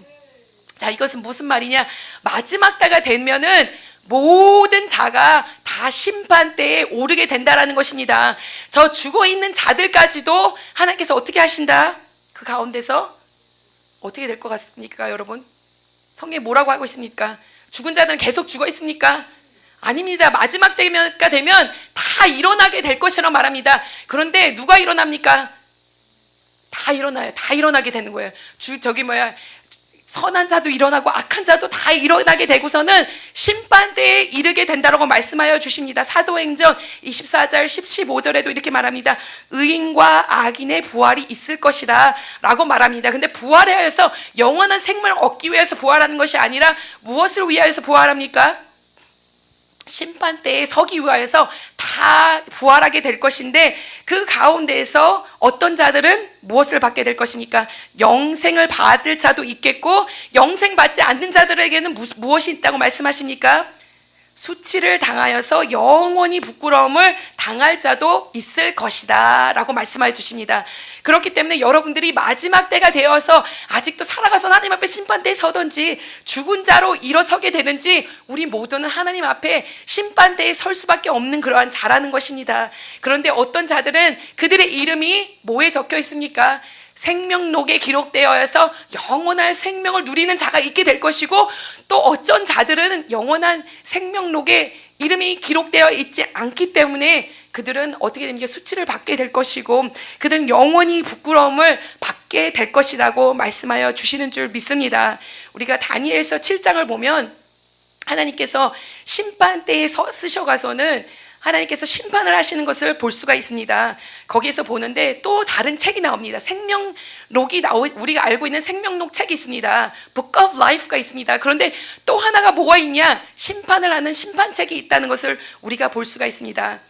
자, 이것은 무슨 말이냐? 마지막 때가 되면은 모든 자가 다 심판대에 오르게 된다라는 것입니다. 저 죽어 있는 자들까지도 하나님께서 어떻게 하신다? 그 가운데서 어떻게 될 것 같습니까, 여러분? 성경에 뭐라고 하고 있습니까? 죽은 자들은 계속 죽어 있습니까? 아닙니다. 마지막 때가 되면 다 일어나게 될 것이라고 말합니다. 그런데 누가 일어납니까? 다 일어나요. 다 일어나게 되는 거예요. 선한 자도 일어나고 악한 자도 다 일어나게 되고서는 심판대에 이르게 된다라고 말씀하여 주십니다. 사도행전 24절 15절에도 이렇게 말합니다. 의인과 악인의 부활이 있을 것이라 라고 말합니다. 근데 부활에 의해서 영원한 생명을 얻기 위해서 부활하는 것이 아니라 무엇을 위하여서 부활합니까? 심판 때에 서기 위하여서 다 부활하게 될 것인데, 그 가운데에서 어떤 자들은 무엇을 받게 될 것입니까? 영생을 받을 자도 있겠고, 영생 받지 않는 자들에게는 무엇이 있다고 말씀하십니까? 수치를 당하여서 영원히 부끄러움을 당할 자도 있을 것이다 라고 말씀해 주십니다. 그렇기 때문에 여러분들이 마지막 때가 되어서 아직도 살아가서 하나님 앞에 심판대에 서든지 죽은 자로 일어서게 되는지, 우리 모두는 하나님 앞에 심판대에 설 수밖에 없는 그러한 자라는 것입니다. 그런데 어떤 자들은 그들의 이름이 뭐에 적혀 있습니까? 생명록에 기록되어서 영원한 생명을 누리는 자가 있게 될 것이고, 또 어쩐 자들은 영원한 생명록에 이름이 기록되어 있지 않기 때문에 그들은 어떻게 됩니까? 수치를 받게 될 것이고, 그들은 영원히 부끄러움을 받게 될 것이라고 말씀하여 주시는 줄 믿습니다. 우리가 다니엘서 7장을 보면 하나님께서 심판대에 쓰셔가서는 하나님께서 심판을 하시는 것을 볼 수가 있습니다. 거기에서 보는데 또 다른 책이 나옵니다. 생명록이 우리가 알고 있는 생명록 책이 있습니다. Book of Life가 있습니다. 그런데 또 하나가 뭐가 있냐? 심판을 하는 심판책이 있다는 것을 우리가 볼 수가 있습니다.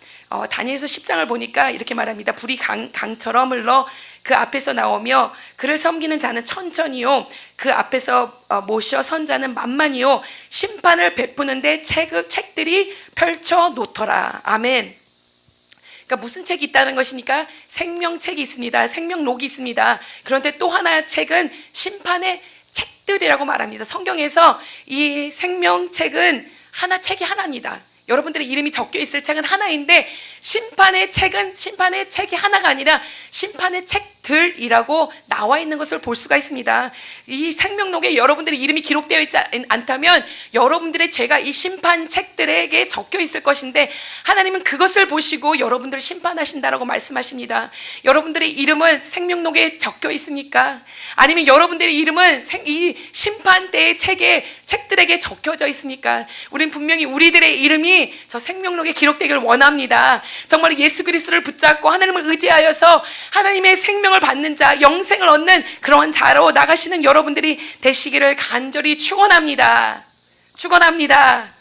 다니엘서 10장을 보니까 이렇게 말합니다. 불이 강처럼 흘러 그 앞에서 나오며 그를 섬기는 자는 천천히요, 그 앞에서 모셔 선 자는 만만히요, 심판을 베푸는데 책들이 펼쳐 놓더라. 아멘. 그러니까 무슨 책이 있다는 것입니까? 생명책이 있습니다. 생명록이 있습니다. 그런데 또 하나의 책은 심판의 책들이라고 말합니다. 성경에서 이 생명책은 책이 하나입니다. 여러분들의 이름이 적혀 있을 책은 하나인데, 심판의 책이 하나가 아니라 심판의 책들이라고 나와 있는 것을 볼 수가 있습니다. 이 생명록에 여러분들의 이름이 기록되어 있지 않다면 여러분들의 죄가 이 심판 책들에게 적혀 있을 것인데, 하나님은 그것을 보시고 여러분들을 심판하신다라고 말씀하십니다. 여러분들의 이름은 생명록에 적혀 있습니까? 아니면 여러분들의 이름은 이 심판대의 책들에게 적혀져 있습니까? 우린 분명히 우리들의 이름이 저 생명록에 기록되기를 원합니다. 정말 예수 그리스도를 붙잡고 하나님을 의지하여서 하나님의 생명을 받는 자, 영생을 얻는 그러한 자로 나가시는 여러분들이 되시기를 간절히 축원합니다. 축원합니다.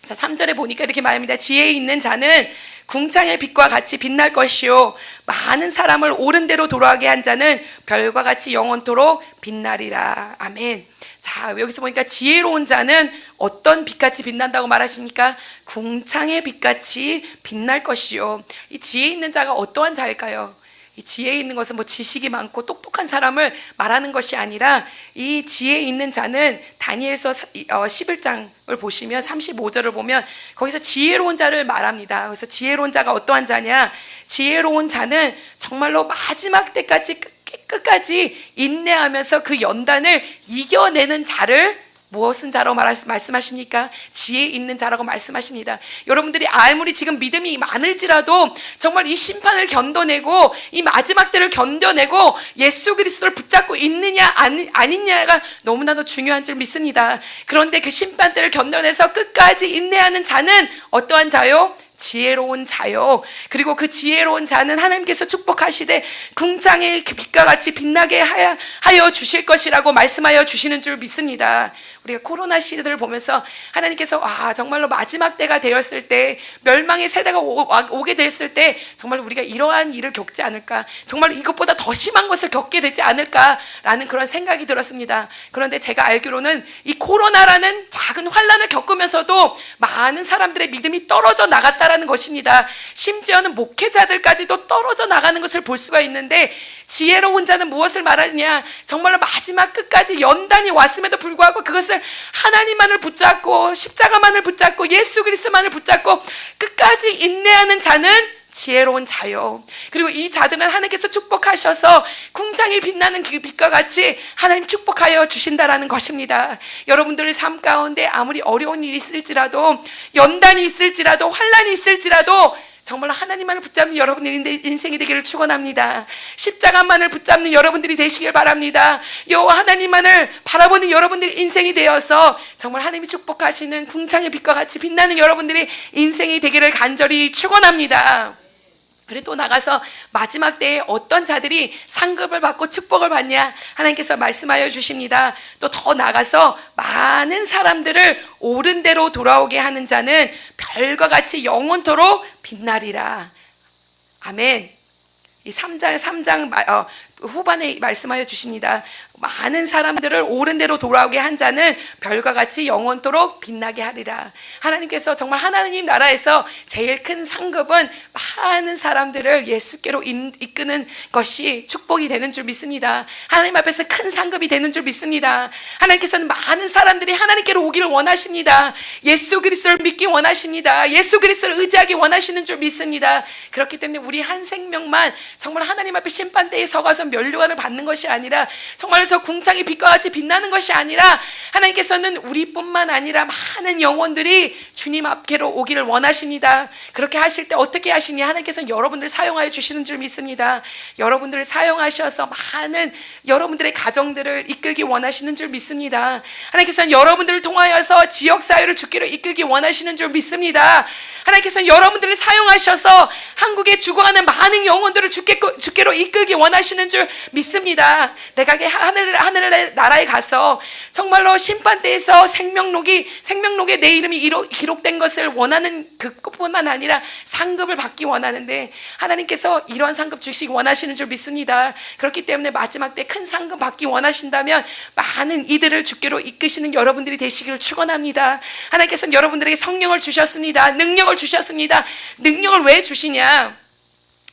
자, 3절에 보니까 이렇게 말합니다. 지혜 있는 자는 궁창의 빛과 같이 빛날 것이요, 많은 사람을 옳은 대로 돌아가게 한 자는 별과 같이 영원토록 빛나리라. 아멘. 자, 여기서 보니까 지혜로운 자는 어떤 빛같이 빛난다고 말하십니까? 궁창의 빛같이 빛날 것이요. 이 지혜 있는 자가 어떠한 자일까요? 이 지혜 있는 것은 뭐 지식이 많고 똑똑한 사람을 말하는 것이 아니라, 이 지혜 있는 자는 다니엘서 11장을 보시면 35절을 보면 거기서 지혜로운 자를 말합니다. 그래서 지혜로운 자가 어떠한 자냐? 지혜로운 자는 정말로 마지막 때까지 끝까지 인내하면서 그 연단을 이겨내는 자를 무엇은 자라고 말씀하십니까? 지혜 있는 자라고 말씀하십니다. 여러분들이 아무리 지금 믿음이 많을지라도 정말 이 심판을 견뎌내고 이 마지막 때를 견뎌내고 예수 그리스도를 붙잡고 있느냐 아니냐가 너무나도 중요한 줄 믿습니다. 그런데 그 심판 때를 견뎌내서 끝까지 인내하는 자는 어떠한 자요? 지혜로운 자요. 그리고 그 지혜로운 자는 하나님께서 축복하시되 궁창의 빛과 같이 빛나게 하여 주실 것이라고 말씀하여 주시는 줄 믿습니다. 우리가 코로나 시대를 보면서 하나님께서 정말로 마지막 때가 되었을 때, 멸망의 세대가 오게 됐을 때 정말 우리가 이러한 일을 겪지 않을까, 정말 이것보다 더 심한 것을 겪게 되지 않을까라는 그런 생각이 들었습니다. 그런데 제가 알기로는 이 코로나라는 작은 환란을 겪으면서도 많은 사람들의 믿음이 떨어져 나갔다라는 것입니다. 심지어는 목회자들까지도 떨어져 나가는 것을 볼 수가 있는데, 지혜로운 자는 무엇을 말하느냐? 정말로 마지막 끝까지 연단이 왔음에도 불구하고 그것을 하나님만을 붙잡고 십자가만을 붙잡고 예수 그리스도만을 붙잡고 끝까지 인내하는 자는 지혜로운 자요. 그리고 이 자들은 하나님께서 축복하셔서 궁창이 빛나는 그 빛과 같이 하나님 축복하여 주신다라는 것입니다. 여러분들의 삶 가운데 아무리 어려운 일이 있을지라도, 연단이 있을지라도, 환란이 있을지라도 정말로 하나님만을 붙잡는 여러분들의 인생이 되기를 축원합니다. 십자가만을 붙잡는 여러분들이 되시길 바랍니다. 여호와 하나님만을 바라보는 여러분들의 인생이 되어서 정말 하나님이 축복하시는 궁창의 빛과 같이 빛나는 여러분들의 인생이 되기를 간절히 축원합니다. 그리고 또 나가서 마지막 때에 어떤 자들이 상급을 받고 축복을 받냐 하나님께서 말씀하여 주십니다. 또 더 나가서 많은 사람들을 옳은 대로 돌아오게 하는 자는 별과 같이 영원토록 빛나리라. 아멘. 이 3장 후반에 말씀하여 주십니다. 많은 사람들을 옳은 대로 돌아오게 한 자는 별과 같이 영원토록 빛나게 하리라. 하나님께서 정말 하나님 나라에서 제일 큰 상급은 많은 사람들을 예수께로 이끄는 것이 축복이 되는 줄 믿습니다. 하나님 앞에서 큰 상급이 되는 줄 믿습니다. 하나님께서는 많은 사람들이 하나님께로 오기를 원하십니다. 예수 그리스도를 믿기 원하십니다. 예수 그리스도를 의지하기 원하시는 줄 믿습니다. 그렇기 때문에 우리 한 생명만 정말 하나님 앞에 심판대에 서가서 면류관을 받는 것이 아니라 정말 저 궁창이 빛과 같이 빛나는 것이 아니라 하나님께서는 우리뿐만 아니라 많은 영혼들이 주님 앞께로 오기를 원하십니다. 그렇게 하실 때 어떻게 하시냐? 하나님께서는 여러분들을 사용하여 주시는 줄 믿습니다. 여러분들을 사용하셔서 많은 여러분들의 가정들을 이끌기 원하시는 줄 믿습니다. 하나님께서는 여러분들을 통하여서 지역사회를 주께로 이끌기 원하시는 줄 믿습니다. 하나님께서는 여러분들을 사용하셔서 한국에 죽어가는 많은 영혼들을 주께로 이끌기 원하시는 줄 믿습니다. 내가 하늘의 나라에 가서 정말로 심판대에서 생명록에 내 이름이 기록된 것을 원하는 그것뿐만 아니라 상급을 받기 원하는데 하나님께서 이러한 상급 주시기 원하시는 줄 믿습니다. 그렇기 때문에 마지막 때 큰 상급 받기 원하신다면 많은 이들을 주께로 이끄시는 여러분들이 되시기를 축원합니다. 하나님께서는 여러분들에게 성령을 주셨습니다. 능력을 주셨습니다. 능력을 왜 주시냐?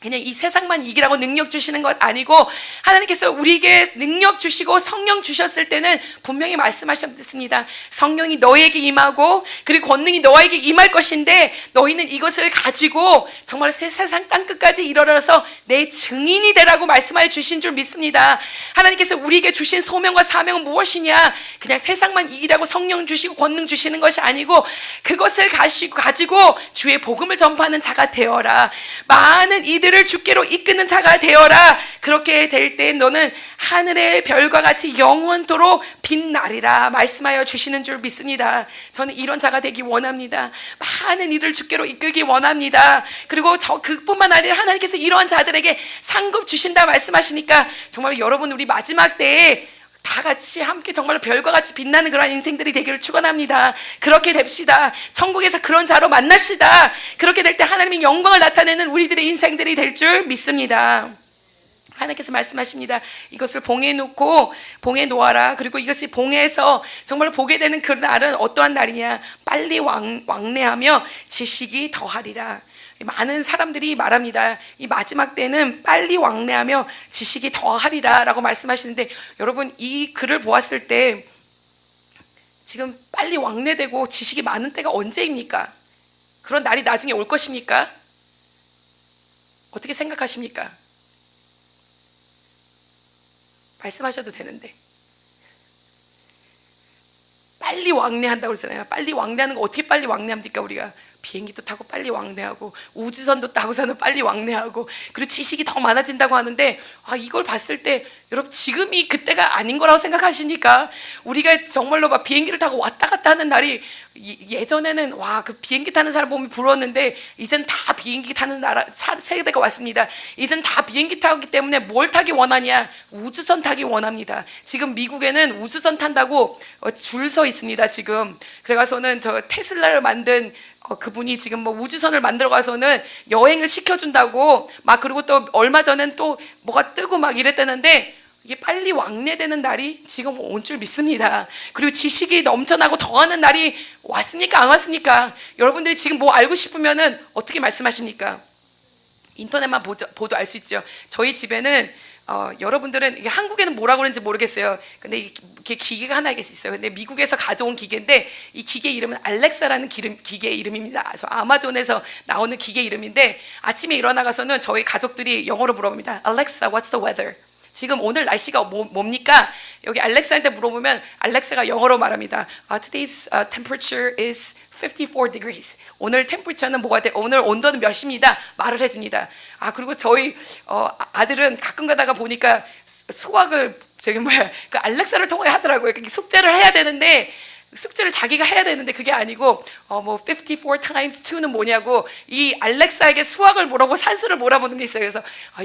그냥 이 세상만 이기라고 능력 주시는 것 아니고 하나님께서 우리에게 능력 주시고 성령 주셨을 때는 분명히 말씀하셨습니다. 성령이 너에게 임하고 그리고 권능이 너에게 임할 것인데 너희는 이것을 가지고 정말 세상 땅끝까지 이르러서 내 증인이 되라고 말씀하여 주신 줄 믿습니다. 하나님께서 우리에게 주신 소명과 사명은 무엇이냐? 그냥 세상만 이기라고 성령 주시고 권능 주시는 것이 아니고 그것을 가지고 주의 복음을 전파하는 자가 되어라. 많은 이들을 주께로 이끄는 자가 되어라. 그렇게 될 때 너는 하늘의 별과 같이 영원토록 빛나리라 말씀하여 주시는 줄 믿습니다. 저는 이런 자가 되기 원합니다. 많은 이들을 주께로 이끌기 원합니다. 그리고 그뿐만 아니라 하나님께서 이러한 자들에게 상급 주신다 말씀하시니까 정말 여러분 우리 마지막 때에 다 같이 함께 정말로 별과 같이 빛나는 그런 인생들이 되기를 축원합니다. 그렇게 됩시다. 천국에서 그런 자로 만나시다. 그렇게 될 때 하나님의 영광을 나타내는 우리들의 인생들이 될 줄 믿습니다. 하나님께서 말씀하십니다. 이것을 봉에 놓아라. 그리고 이것이 봉에서 정말로 보게 되는 그 날은 어떠한 날이냐? 빨리 왕래하며 지식이 더하리라. 많은 사람들이 말합니다. 이 마지막 때는 빨리 왕래하며 지식이 더하리라 라고 말씀하시는데 여러분 이 글을 보았을 때 지금 빨리 왕래되고 지식이 많은 때가 언제입니까? 그런 날이 나중에 올 것입니까? 어떻게 생각하십니까? 말씀하셔도 되는데 빨리 왕래한다고 그러잖아요. 빨리 왕래하는 거 어떻게 빨리 왕래합니까? 우리가 비행기도 타고 빨리 왕래하고 우주선도 타고서는 빨리 왕래하고 그리고 지식이 더 많아진다고 하는데 이걸 봤을 때 여러분 지금이 그때가 아닌 거라고 생각하십니까? 우리가 정말로 막 비행기를 타고 왔다 갔다 하는 날이 예전에는 그 비행기 타는 사람 보면 부러웠는데 이젠 다 비행기 타는 세대가 왔습니다. 이젠 다 비행기 타기 때문에 뭘 타기 원하냐? 우주선 타기 원합니다. 지금 미국에는 우주선 탄다고 줄 서 있습니다. 지금 그래가서는 저 테슬라를 만든 그분이 지금 뭐 우주선을 만들어 가서는 여행을 시켜준다고 그리고 또 얼마 전엔 또 뭐가 뜨고 이랬다는데 이게 빨리 왕래되는 날이 지금 온 줄 믿습니다. 그리고 지식이 넘쳐나고 더하는 날이 왔습니까? 안 왔습니까? 여러분들이 지금 뭐 알고 싶으면은 어떻게 말씀하십니까? 인터넷만 보도 알 수 있죠. 저희 집에는 여러분들은 이게 한국에는 뭐라고 그러는지 모르겠어요. 근데 이게 기계가 하나 있어요. 근데 미국에서 가져온 기계인데 이 기계 이름은 알렉사라는 기계 이름입니다. 저 아마존에서 나오는 기계 이름인데 아침에 일어나가서는 저희 가족들이 영어로 물어봅니다. Alexa, what's the weather? 지금 오늘 날씨가 뭡니까? 여기 알렉사한테 물어보면 알렉사가 영어로 말합니다. Today's temperature is 54 degrees. 오늘 템퍼처는 오늘 온도는 몇입니다. 말을 해줍니다. 그리고 저희 아들은 가끔 가다가 보니까 수학을 그 알렉사를 통해 하더라고요. 숙제를 해야 되는데 숙제를 자기가 해야 되는데 그게 아니고 뭐 54 times 2는 뭐냐고 이 알렉사에게 수학을 물어보고 산수를 물어보는 게 있어요. 그래서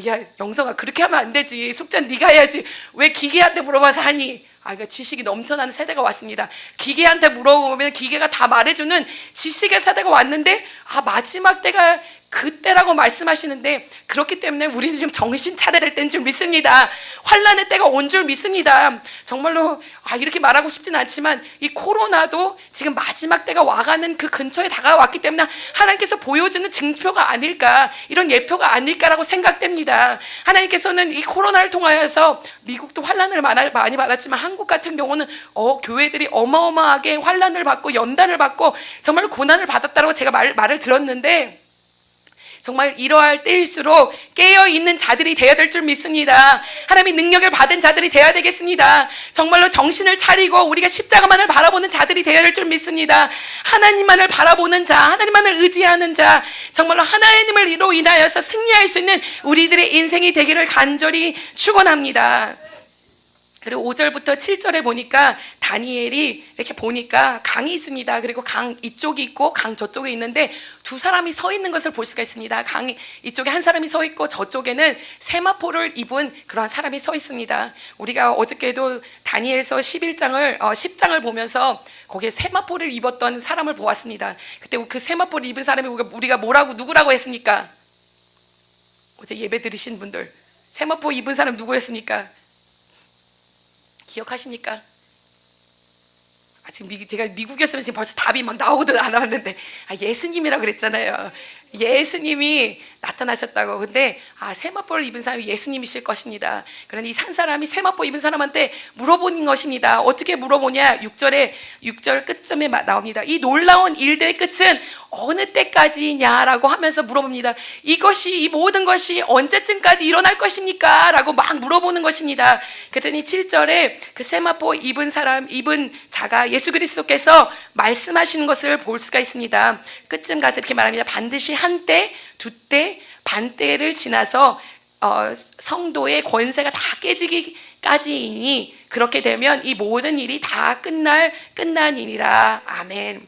야 영성아 그렇게 하면 안 되지. 숙제는 네가 해야지. 왜 기계한테 물어봐서 하니? 그러니까 지식이 넘쳐나는 세대가 왔습니다. 기계한테 물어보면 기계가 다 말해주는 지식의 세대가 왔는데 마지막 때가 그때라고 말씀하시는데 그렇기 때문에 우리는 지금 정신 차려야 될 때인 줄 믿습니다. 환란의 때가 온 줄 믿습니다. 정말로 이렇게 말하고 싶진 않지만 이 코로나도 지금 마지막 때가 와가는 그 근처에 다가왔기 때문에 하나님께서 보여주는 증표가 아닐까, 이런 예표가 아닐까라고 생각됩니다. 하나님께서는 이 코로나를 통하여서 미국도 환란을 많이 받았지만 한국 같은 경우는 교회들이 어마어마하게 환란을 받고 연단을 받고 정말로 고난을 받았다고 제가 말을 들었는데 정말 이러할 때일수록 깨어있는 자들이 되어야 될 줄 믿습니다. 하나님의 능력을 받은 자들이 되어야 되겠습니다. 정말로 정신을 차리고 우리가 십자가만을 바라보는 자들이 되어야 될 줄 믿습니다. 하나님만을 바라보는 자, 하나님만을 의지하는 자, 정말로 하나님을 이로 인하여서 승리할 수 있는 우리들의 인생이 되기를 간절히 축원합니다. 그리고 5절부터 7절에 보니까 다니엘이 이렇게 보니까 강이 있습니다. 그리고 강 이쪽이 있고 강 저쪽에 있는데 두 사람이 서 있는 것을 볼 수가 있습니다. 강 이쪽에 한 사람이 서 있고 저쪽에는 세마포를 입은 그러한 사람이 서 있습니다. 우리가 어저께도 다니엘서 10장을 보면서 거기에 세마포를 입었던 사람을 보았습니다. 그때 그 세마포를 입은 사람이 우리가 누구라고 했습니까? 어제 예배 들으신 분들 세마포 입은 사람 누구였습니까? 기억하십니까? 지금 제가 미국이었으면 지금 벌써 답이 막 나오고도 안 나왔는데 예수님이라고 그랬잖아요. 예수님이 나타나셨다고. 근데 세마포를 입은 사람이 예수님이실 것입니다. 그런데 이 산 사람이 세마포 입은 사람한테 물어보는 것입니다. 어떻게 물어보냐? 6절 끝점에 나옵니다. 이 놀라운 일들의 끝은 어느 때까지냐라고 하면서 물어봅니다. 이 모든 것이 언제쯤까지 일어날 것입니까? 라고 막 물어보는 것입니다. 그랬더니 7절에 그 세마포 입은 자가 예수 그리스도께서 말씀하시는 것을 볼 수가 있습니다. 끝쯤 가서 이렇게 말합니다. 반드시 한 때, 두 때, 반 때를 지나서 성도의 권세가 다 깨지기까지이니 그렇게 되면 이 모든 일이 다 끝난이니라. 아멘.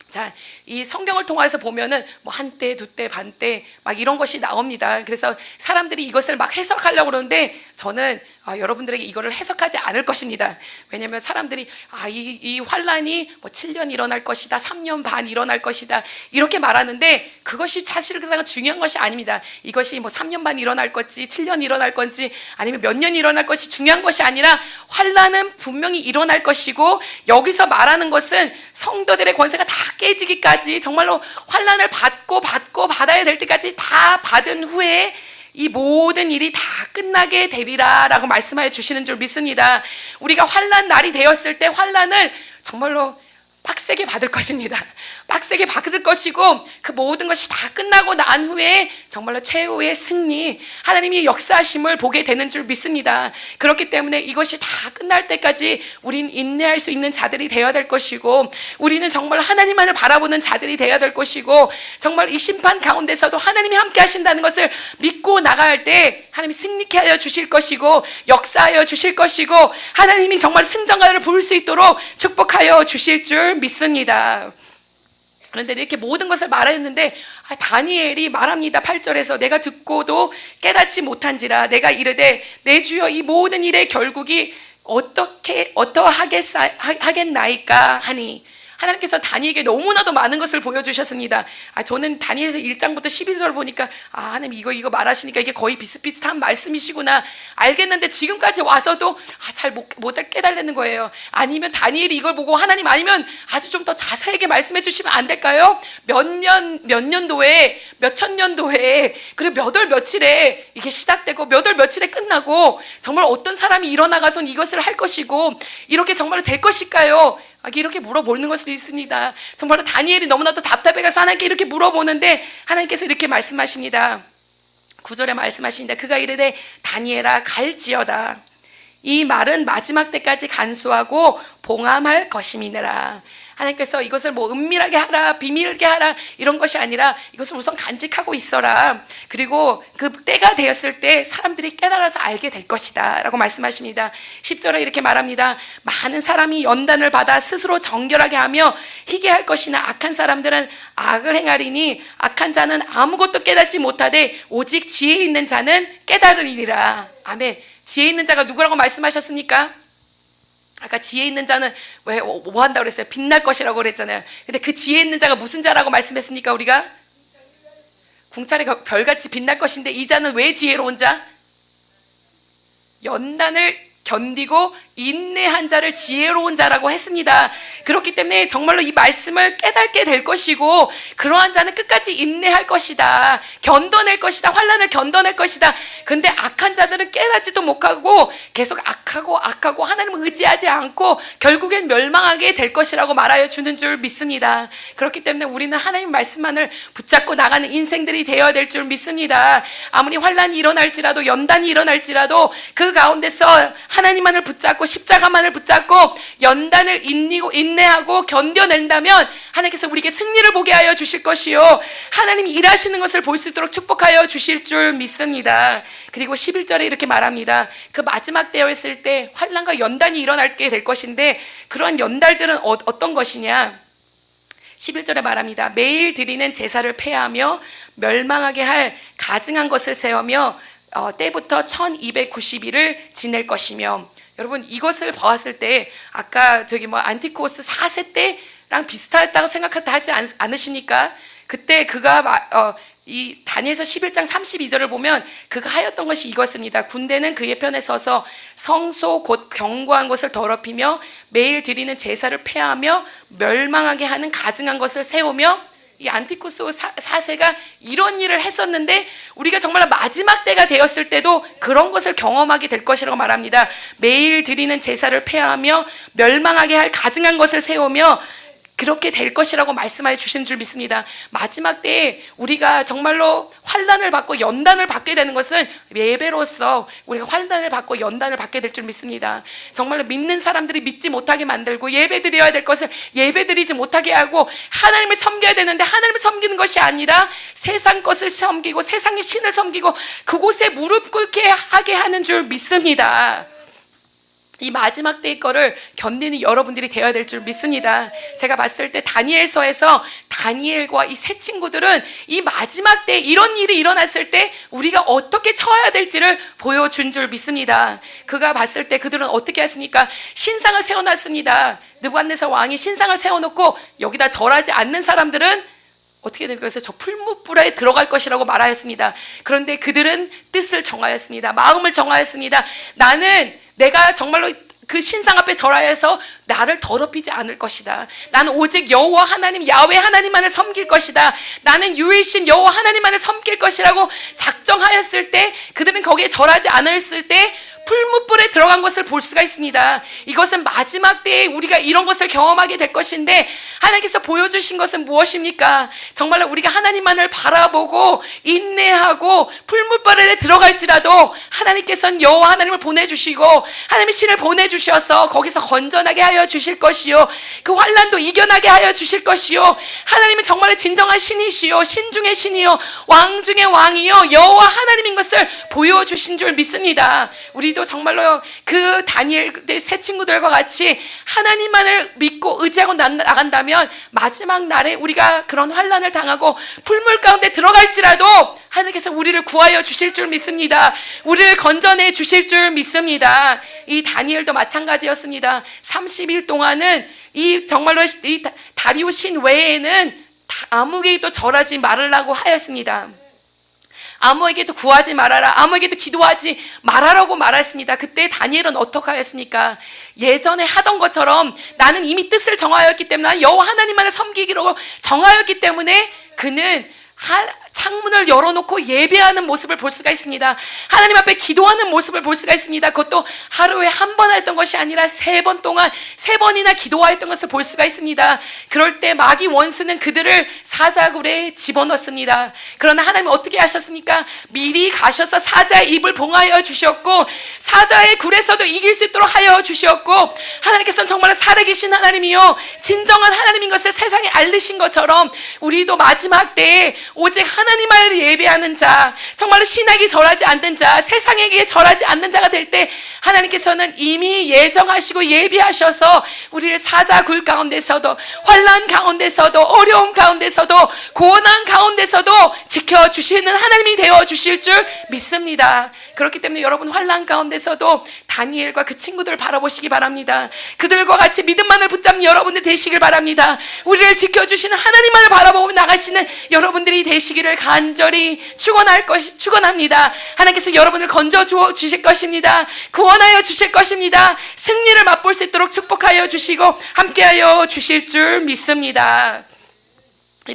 자, 이 성경을 통해서 보면은 뭐 한때, 두때, 반때 막 이런 것이 나옵니다. 그래서 사람들이 이것을 막 해석하려고 그러는데 저는 여러분들에게 이거를 해석하지 않을 것입니다. 왜냐하면 사람들이 이 환란이 뭐 7년 일어날 것이다, 3년 반 일어날 것이다 이렇게 말하는데 그것이 사실 중요한 것이 아닙니다. 이것이 뭐 3년 반 일어날 건지 7년 일어날 건지 아니면 몇 년 일어날 것이 중요한 것이 아니라 환란은 분명히 일어날 것이고 여기서 말하는 것은 성도들의 권세가 다 깨지기까지 정말로 환란을 받아야 될 때까지 다 받은 후에 이 모든 일이 다 끝나게 되리라 라고 말씀하여 주시는 줄 믿습니다. 우리가 환란 날이 되었을 때 환란을 정말로 빡세게 받을 것입니다. 빡세게 받을 것이고 그 모든 것이 다 끝나고 난 후에 정말로 최후의 승리, 하나님이 역사하심을 보게 되는 줄 믿습니다. 그렇기 때문에 이것이 다 끝날 때까지 우린 인내할 수 있는 자들이 되어야 될 것이고 우리는 정말 하나님만을 바라보는 자들이 되어야 될 것이고 정말 이 심판 가운데서도 하나님이 함께 하신다는 것을 믿고 나갈 때 하나님이 승리케 하여 주실 것이고 역사하여 주실 것이고 하나님이 정말 승전가를 부를 수 있도록 축복하여 주실 줄 믿습니다. 그런데 이렇게 모든 것을 말했는데 다니엘이 말합니다. 8절에서 내가 듣고도 깨닫지 못한지라 내가 이르되 내 주여 이 모든 일의 결국이 어떠하겠나이까 하니 하나님께서 다니엘에게 너무나도 많은 것을 보여주셨습니다. 저는 다니엘서 1장부터 12절 보니까 하나님 이거 말하시니까 이게 거의 비슷비슷한 말씀이시구나 알겠는데 지금까지 와서도 잘 못 깨달는 거예요. 아니면 다니엘이 이걸 보고 하나님 아니면 아주 좀 더 자세하게 말씀해 주시면 안 될까요? 몇 년도에 몇 천년도에 그리고 몇 월 며칠에 이게 시작되고 몇 월 며칠에 끝나고 정말 어떤 사람이 일어나가선 이것을 할 것이고 이렇게 정말 될 것일까요? 이렇게 물어보는 걸 수도 있습니다. 정말로 다니엘이 너무나도 답답해가서 하나님께 이렇게 물어보는데 하나님께서 이렇게 말씀하십니다. 9절에 말씀하십니다. 그가 이르되 다니엘아 갈지어다. 이 말은 마지막 때까지 간수하고 봉함할 것임이니라. 하나님께서 이것을 뭐 은밀하게 하라, 비밀하게 하라 이런 것이 아니라 이것을 우선 간직하고 있어라. 그리고 그 때가 되었을 때 사람들이 깨달아서 알게 될 것이다 라고 말씀하십니다. 10절에 이렇게 말합니다. 많은 사람이 연단을 받아 스스로 정결하게 하며 희게할 것이나 악한 사람들은 악을 행하리니 악한 자는 아무것도 깨닫지 못하되 오직 지혜 있는 자는 깨달으리니라. 아멘. 지혜 있는 자가 누구라고 말씀하셨습니까? 아까 지혜 있는 자는 뭐 한다고 그랬어요? 빛날 것이라고 그랬잖아요. 근데 그 지혜 있는 자가 무슨 자라고 말씀했습니까? 우리가 궁창의 별같이 빛날 것인데 이 자는 왜 지혜로운 자? 연단을 견디고 인내한 자를 지혜로운 자라고 했습니다. 그렇기 때문에 정말로 이 말씀을 깨닫게 될 것이고 그러한 자는 끝까지 인내할 것이다. 견뎌낼 것이다. 환난을 견뎌낼 것이다. 근데 악한 자들은 깨닫지도 못하고 계속 악하고 하나님을 의지하지 않고 결국엔 멸망하게 될 것이라고 말하여 주는 줄 믿습니다. 그렇기 때문에 우리는 하나님 말씀만을 붙잡고 나가는 인생들이 되어야 될 줄 믿습니다. 아무리 환난이 일어날지라도 연단이 일어날지라도 그 가운데서 하나님만을 붙잡고 십자가만을 붙잡고 연단을 인내하고 견뎌낸다면 하나님께서 우리에게 승리를 보게 하여 주실 것이요 하나님이 일하시는 것을 볼 수 있도록 축복하여 주실 줄 믿습니다. 그리고 11절에 이렇게 말합니다. 그 마지막 때였을 때 환난과 연단이 일어나게 될 것인데 그러한 연달들은 어떤 것이냐? 11절에 말합니다. 매일 드리는 제사를 폐하며 멸망하게 할 가증한 것을 세우며 때부터 1290일을 지낼 것이며. 여러분 이것을 보았을 때 아까 안티코스 4세 때랑 비슷하다고 생각하지 않으십니까? 그때 그가 이 다니엘서 11장 32절을 보면 그가 하였던 것이 이것입니다. 군대는 그의 편에 서서 성소 곧 견고한 것을 더럽히며 매일 드리는 제사를 폐하며 멸망하게 하는 가증한 것을 세우며. 이 안티쿠스 4세가 이런 일을 했었는데 우리가 정말 마지막 때가 되었을 때도 그런 것을 경험하게 될 것이라고 말합니다. 매일 드리는 제사를 폐하며 멸망하게 할 가증한 것을 세우며 그렇게 될 것이라고 말씀하여 주신 줄 믿습니다. 마지막 때에 우리가 정말로 환난을 받고 연단을 받게 되는 것은 예배로서 우리가 환난을 받고 연단을 받게 될 줄 믿습니다. 정말로 믿는 사람들이 믿지 못하게 만들고 예배드려야 될 것을 예배드리지 못하게 하고 하나님을 섬겨야 되는데 하나님을 섬기는 것이 아니라 세상 것을 섬기고 세상의 신을 섬기고 그곳에 무릎 꿇게 하게 하는 줄 믿습니다. 이 마지막 때의 거를 견디는 여러분들이 되어야 될 줄 믿습니다. 제가 봤을 때 다니엘서에서 다니엘과 이 세 친구들은 이 마지막 때 이런 일이 일어났을 때 우리가 어떻게 처해야 될지를 보여준 줄 믿습니다. 그가 봤을 때 그들은 어떻게 했습니까? 신상을 세워놨습니다. 느부갓네살 왕이 신상을 세워놓고 여기다 절하지 않는 사람들은 어떻게 될 것을 저 풀무불에 들어갈 것이라고 말하였습니다. 그런데 그들은 뜻을 정하였습니다. 마음을 정하였습니다. 내가 정말로 그 신상 앞에 절하여서 나를 더럽히지 않을 것이다. 나는 오직 여호와 하나님 야훼 하나님만을 섬길 것이다. 나는 유일신 여호와 하나님만을 섬길 것이라고 작정하였을 때 그들은 거기에 절하지 않았을 때 풀무불에 들어간 것을 볼 수가 있습니다. 이것은 마지막 때에 우리가 이런 것을 경험하게 될 것인데 하나님께서 보여주신 것은 무엇입니까? 정말로 우리가 하나님만을 바라보고 인내하고 풀무불에 들어갈지라도 하나님께서는 여호와 하나님을 보내주시고 하나님의 신을 보내주셔서 거기서 건전하게 하여 주실 것이요 그 환난도 이겨나게 하여 주실 것이요 하나님은 정말 진정한 신이시요 신 중의 신이요 왕 중의 왕이요 여호와 하나님인 것을 보여주신 줄 믿습니다. 우리도 정말로 그 다니엘 세 친구들과 같이 하나님만을 믿고 의지하고 나간다면 마지막 날에 우리가 그런 환난을 당하고 풀물 가운데 들어갈지라도 하나님께서 우리를 구하여 주실 줄 믿습니다. 우리를 건져내 주실 줄 믿습니다. 이 다니엘도 마찬가지였습니다. 30일 동안은 이 정말로 이 다리오 신 외에는 아무에게도 절하지 말으라고 하였습니다. 아무에게도 구하지 말아라. 아무에게도 기도하지 말아라고 말했습니다. 그때 다니엘은 어떻게 하였습니까? 예전에 하던 것처럼 나는 이미 뜻을 정하였기 때문에 여호와 하나님만을 섬기기로 정하였기 때문에 그는 창문을 열어놓고 예배하는 모습을 볼 수가 있습니다. 하나님 앞에 기도하는 모습을 볼 수가 있습니다. 그것도 하루에 한 번 했던 것이 아니라 3번 동안 3번이나 기도하였던 것을 볼 수가 있습니다. 그럴 때 마귀 원수는 그들을 사자굴에 집어넣습니다. 그러나 하나님은 어떻게 하셨습니까? 미리 가셔서 사자의 입을 봉하여 주셨고 사자의 굴에서도 이길 수 있도록 하여 주셨고, 하나님께서는 정말 살아계신 하나님이요 진정한 하나님인 것을 세상에 알리신 것처럼 우리도 마지막 때에 오직 하나님을 예배하는 자, 정말로 신학이 절하지 않는 자, 세상에게 절하지 않는 자가 될 때 하나님께서는 이미 예정하시고 예비하셔서 우리를 사자굴 가운데서도 환난 가운데서도 어려움 가운데서도 고난 가운데서도 지켜주시는 하나님이 되어주실 줄 믿습니다. 그렇기 때문에 여러분 환난 가운데서도 다니엘과 그 친구들을 바라보시기 바랍니다. 그들과 같이 믿음만을 붙잡는 여러분들 되시길 바랍니다. 우리를 지켜주시는 하나님만을 바라보고 나가시는 여러분들이 되시기를 간절히 축원합니다. 하나님께서 여러분을 건져 주실 것입니다. 구원하여 주실 것입니다. 승리를 맛볼 수 있도록 축복하여 주시고 함께하여 주실 줄 믿습니다.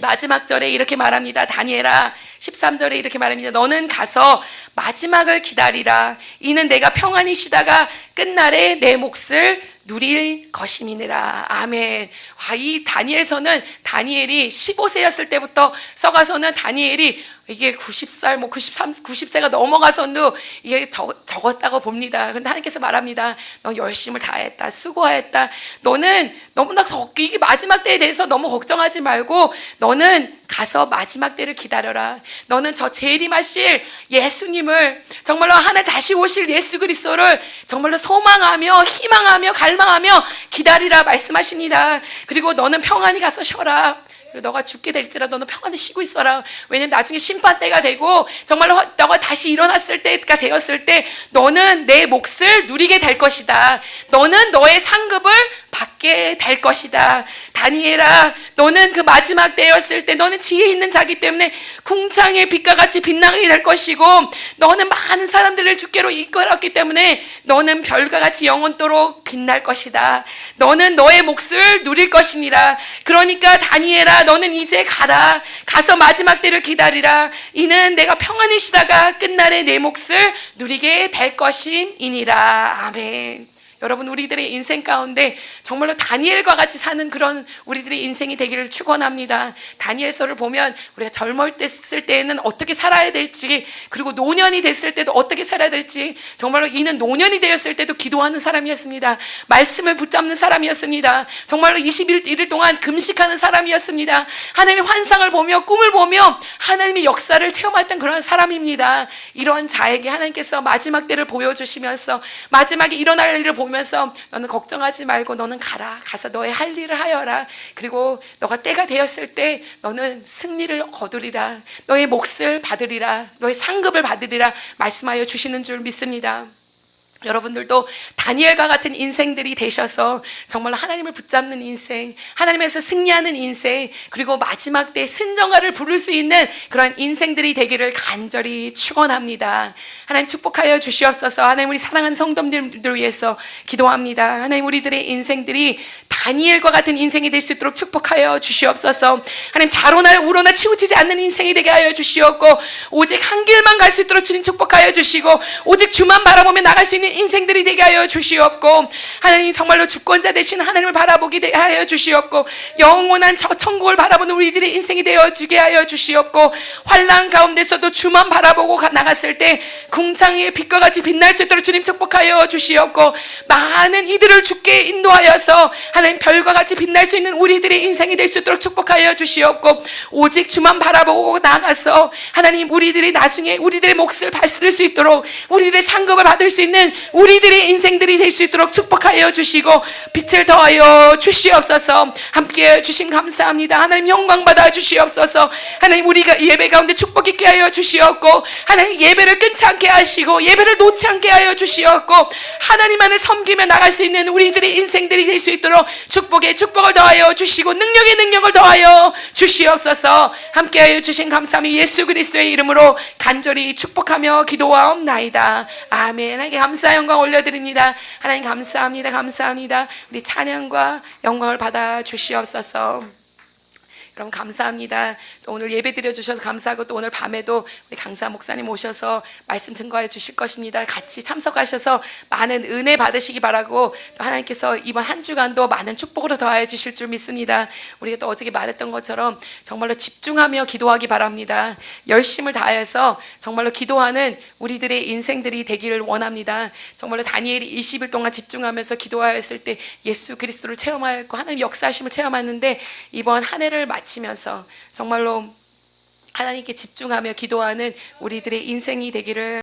마지막 절에 이렇게 말합니다. 다니엘아 13절에 이렇게 말합니다. 너는 가서 마지막을 기다리라. 이는 내가 평안히 쉬다가 끝날에 내 몫을 누릴 것임이니라. 아멘. 이 다니엘서는 다니엘이 15세였을 때부터 써가서는 다니엘이 이게 90살, 90세가 넘어가서도 이게 적었다고 봅니다. 그런데 하나님께서 말합니다. 너 열심을 다했다. 수고했다. 너는 너무나 이게 마지막 때에 대해서 너무 걱정하지 말고 너는 가서 마지막 때를 기다려라. 너는 저 재림하실 예수님을, 정말로 하늘 다시 오실 예수 그리스도를 정말로 소망하며 희망하며 갈망하며 기다리라 말씀하십니다. 그리고 너는 평안히 가서 쉬어라. 너가 죽게 될지라 너는 평안히 쉬고 있어라. 왜냐면 나중에 심판 때가 되고 정말로 너가 다시 일어났을 때가 되었을 때 너는 내 몫을 누리게 될 것이다. 너는 너의 상급을 받게 될 것이다. 다니엘아, 너는 그 마지막 때였을 때 너는 지혜 있는 자기 때문에 궁창의 빛과 같이 빛나게 될 것이고, 너는 많은 사람들을 주께로 이끌었기 때문에 너는 별과 같이 영원토록 빛날 것이다. 너는 너의 몫을 누릴 것이니라. 그러니까 다니엘아, 너는 이제 가라. 가서 마지막 때를 기다리라. 이는 내가 평안히 쉬다가 끝날에 내 몫을 누리게 될 것임이니라. 아멘. 여러분, 우리들의 인생 가운데 정말로 다니엘과 같이 사는 그런 우리들의 인생이 되기를 축원합니다. 다니엘서를 보면 우리가 젊었을 때에는 어떻게 살아야 될지, 그리고 노년이 됐을 때도 어떻게 살아야 될지, 정말로 이는 노년이 되었을 때도 기도하는 사람이었습니다. 말씀을 붙잡는 사람이었습니다. 정말로 21일 동안 금식하는 사람이었습니다. 하나님의 환상을 보며 꿈을 보며 하나님의 역사를 체험했던 그런 사람입니다. 이런 자에게 하나님께서 마지막 때를 보여주시면서 마지막에 일어날 일을 보면서 너는 걱정하지 말고 너는 가라. 가서 너의 할 일을 하여라. 그리고 너가 때가 되었을 때 너는 승리를 거두리라. 너의 몫을 받으리라. 너의 상급을 받으리라 말씀하여 주시는 줄 믿습니다. 여러분들도 다니엘과 같은 인생들이 되셔서 정말로 하나님을 붙잡는 인생, 하나님에서 승리하는 인생, 그리고 마지막 때 승전가를 부를 수 있는 그런 인생들이 되기를 간절히 축원합니다. 하나님 축복하여 주시옵소서. 하나님, 우리 사랑하는 성도님들을 위해서 기도합니다. 하나님, 우리들의 인생들이 다니엘과 같은 인생이 될 수 있도록 축복하여 주시옵소서. 하나님, 자로나 우로나 치우치지 않는 인생이 되게 하여 주시옵고, 오직 한 길만 갈 수 있도록 주님 축복하여 주시고, 오직 주만 바라보며 나갈 수 있는 인생들이 되게 하여 주시옵고, 하나님 정말로 주권자 되신 하나님을 바라보게 하여 주시옵고, 영원한 천국을 바라보는 우리들의 인생이 되어주게 하여 주시옵고, 환난 가운데서도 주만 바라보고 나갔을 때 궁창의 빛과 같이 빛날 수 있도록 주님 축복하여 주시옵고, 많은 이들을 주께 인도하여서 하나님 별과 같이 빛날 수 있는 우리들의 인생이 될 수 있도록 축복하여 주시옵고, 오직 주만 바라보고 나가서 하나님 우리들이 나중에 우리들의 몫을 받을 수 있도록, 우리들의 상급을 받을 수 있는 우리들의 인생들이 될 수 있도록 축복하여 주시고 빛을 더하여 주시옵소서. 함께 주신 감사합니다. 하나님 영광 받아 주시옵소서. 하나님, 우리가 예배 가운데 축복 있게 하여 주시옵고, 하나님 예배를 끊지 않게 하시고 예배를 놓지 않게 하여 주시옵고, 하나님만을 섬기며 나갈 수 있는 우리들의 인생들이 될 수 있도록 축복에 축복을 더하여 주시고 능력에 능력을 더하여 주시옵소서. 함께 하여 주신 감사함이 예수 그리스도의 이름으로 간절히 축복하며 기도하옵나이다. 아멘. 하나님께 감사 영광 올려드립니다. 하나님 감사합니다. 감사합니다. 우리 찬양과 영광을 받아 주시옵소서. 여러분 감사합니다. 또 오늘 예배 드려주셔서 감사하고 또 오늘 밤에도 우리 강사 목사님 오셔서 말씀 증거해 주실 것입니다. 같이 참석하셔서 많은 은혜 받으시기 바라고 또 하나님께서 이번 한 주간도 많은 축복으로 더하여 주실 줄 믿습니다. 우리가 또 어저께 말했던 것처럼 정말로 집중하며 기도하기 바랍니다. 열심을 다해서 정말로 기도하는 우리들의 인생들이 되기를 원합니다. 정말로 다니엘이 20일 동안 집중하면서 기도하였을 때 예수 그리스도를 체험하였고 하나님 역사하심을 체험하는데 이번 한 해를 마치면서 정말로 하나님께 집중하며 기도하는 우리들의 인생이 되기를